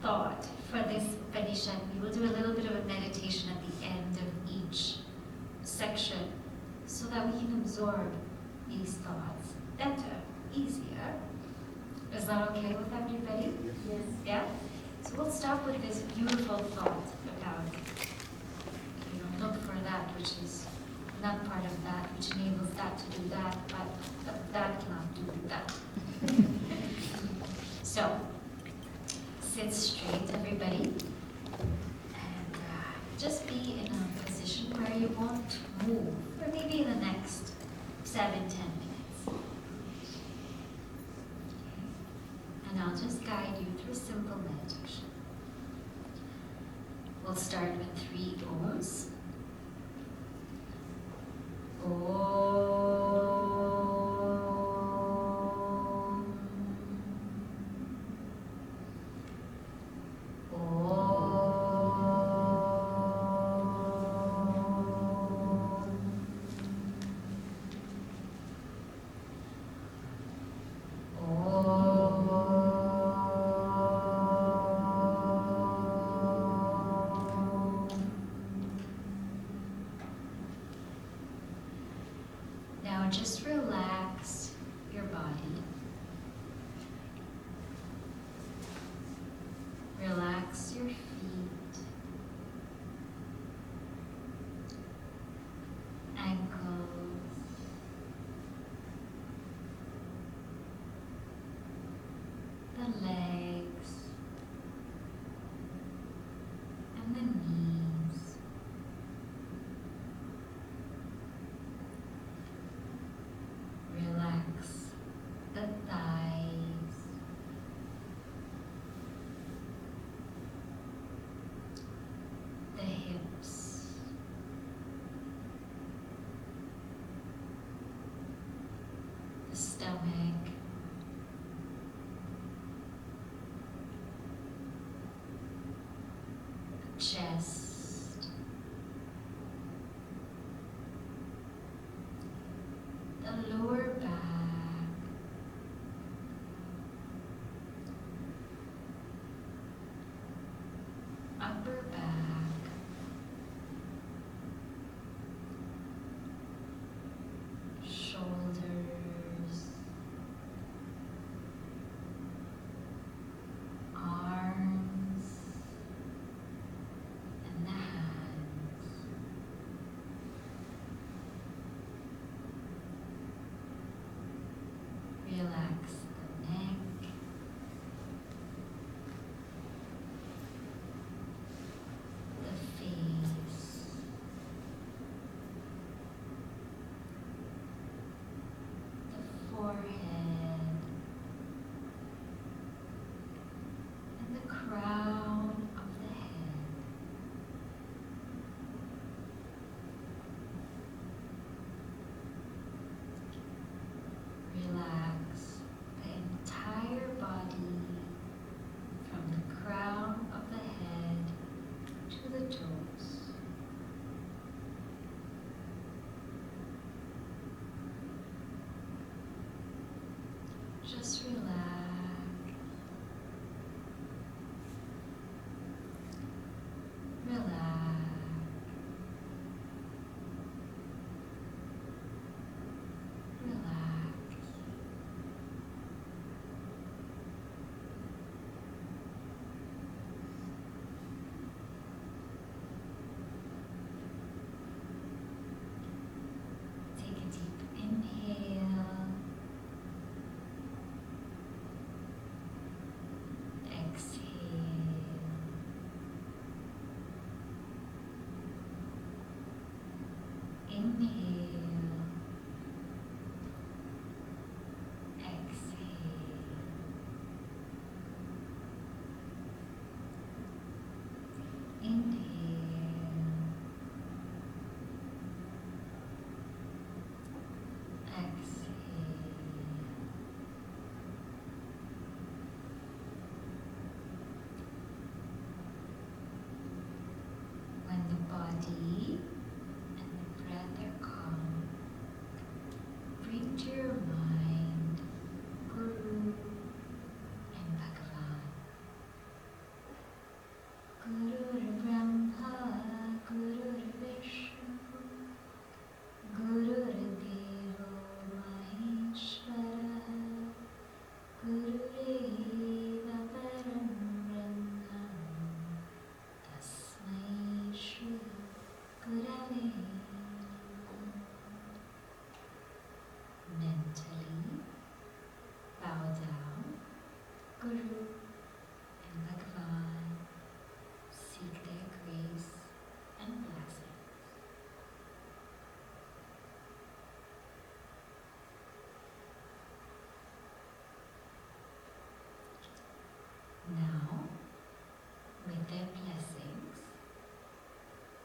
thought for this Upanishad, we will do a little bit of a meditation at the end of each section so that we can absorb these thoughts better, easier. Is that okay with everybody? Yes. Yeah? So we'll stop with this beautiful thought about, look for that which is not part of that, which enables that to do that, but that cannot do that. So, sit straight, everybody, and just be in a position where you won't move, for maybe the next 7-10 minutes. Okay. And I'll just guide you through simple meditation. We'll start with 3 Oms. Now just relax your body. Relax your feet, ankles, the legs, and the knees. Relax the thighs, the hips, the stomach, the chest, the lower back, upper back, shoulders,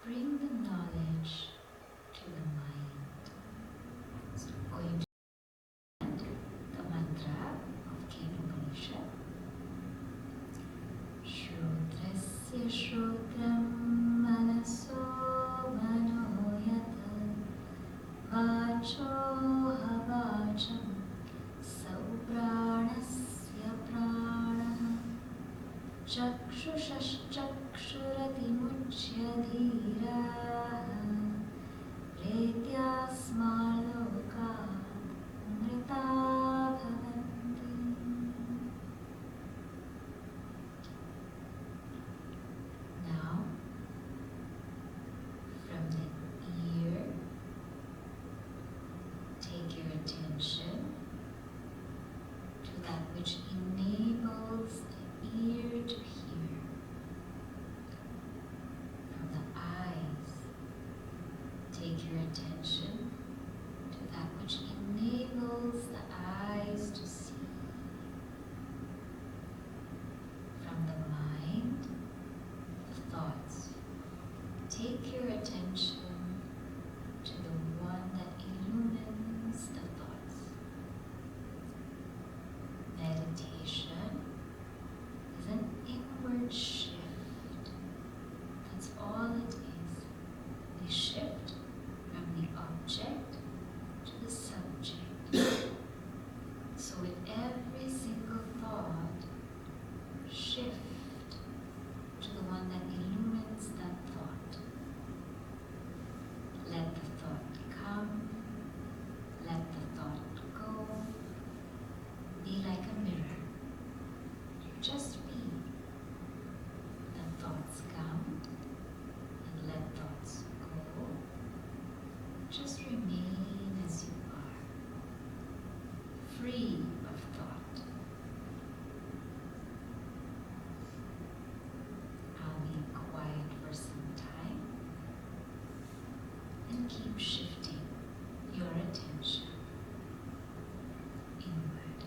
bring the knowledge to the mind. So I'm going to chant the mantra of Kenopanishad. Shrotrasya Shrotram Manaso Manoyata Vacho Havacham Saupranasya Pranaha Chakshushaschakshuratimucya Dhiraha Pretyasmaloka Amrita Bhavanti. Now, from the ear, take your attention to that which enables the ear to hear. From the eyes, take your attention to that which enables the eyes to see. From the mind, the thoughts, take your attention to the one that illumines the thoughts. Meditation is an inward shift. That's all it is. A shift from the object to the subject. So with every single thought, shift to the one that illumines that thought. Let the thought come, let the thought go. Be like a mirror. Just be. Let thoughts come and let thoughts go. Just remain as you are, free of thought. I'll be quiet for some time and keep shifting your attention inward.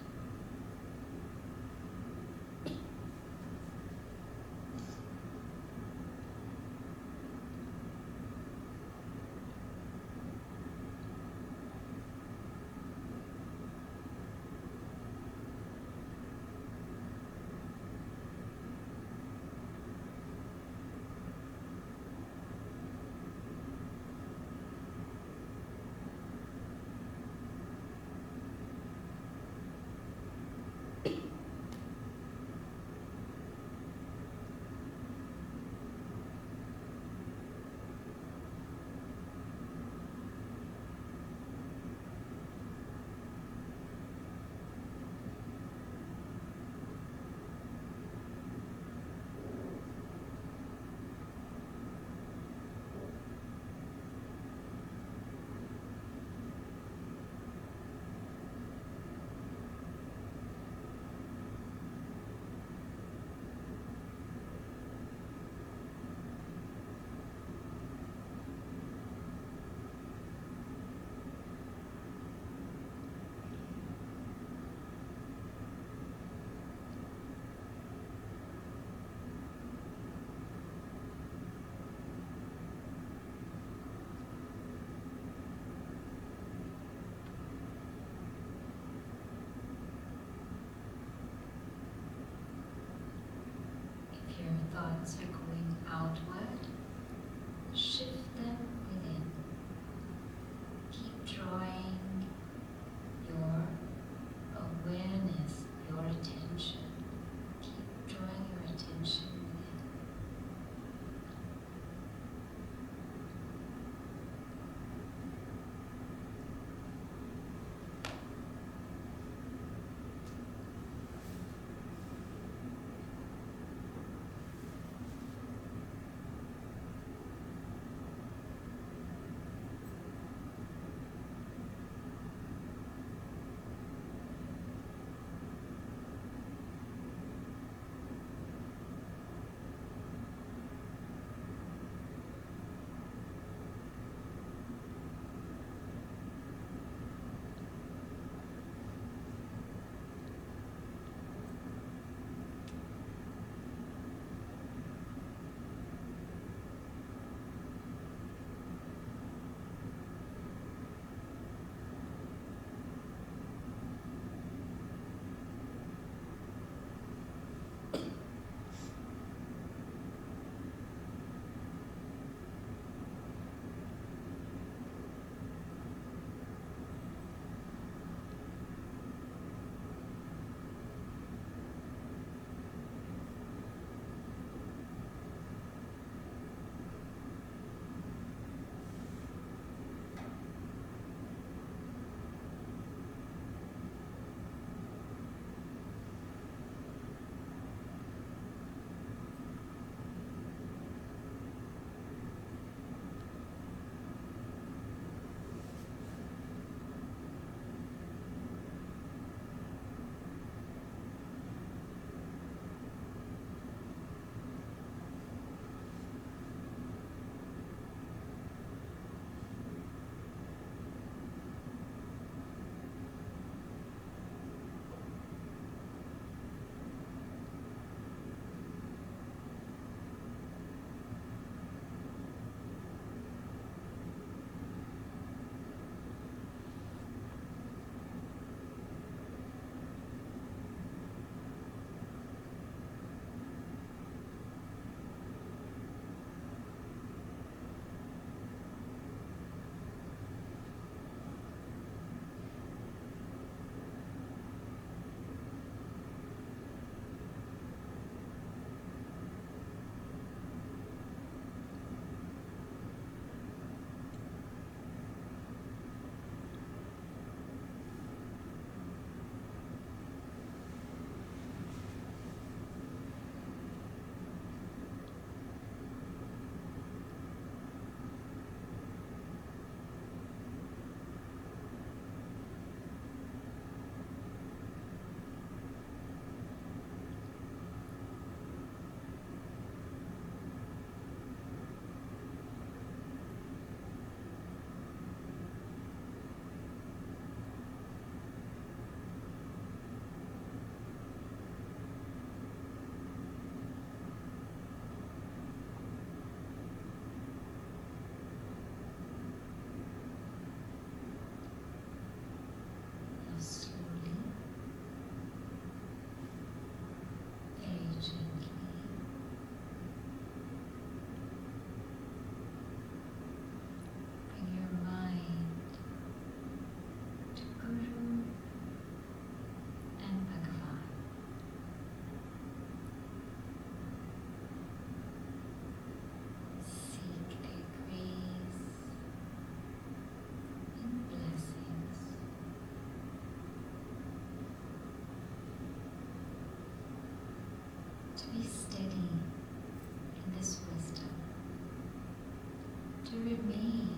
to remain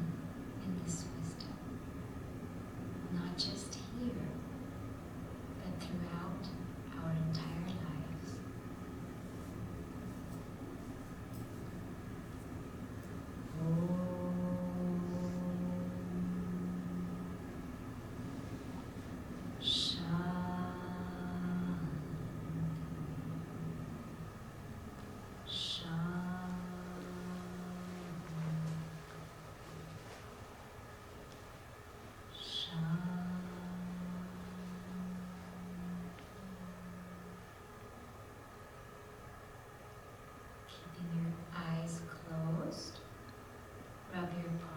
in this wisdom, not just here, but throughout our entire lives. Keeping your eyes closed, rub your palms.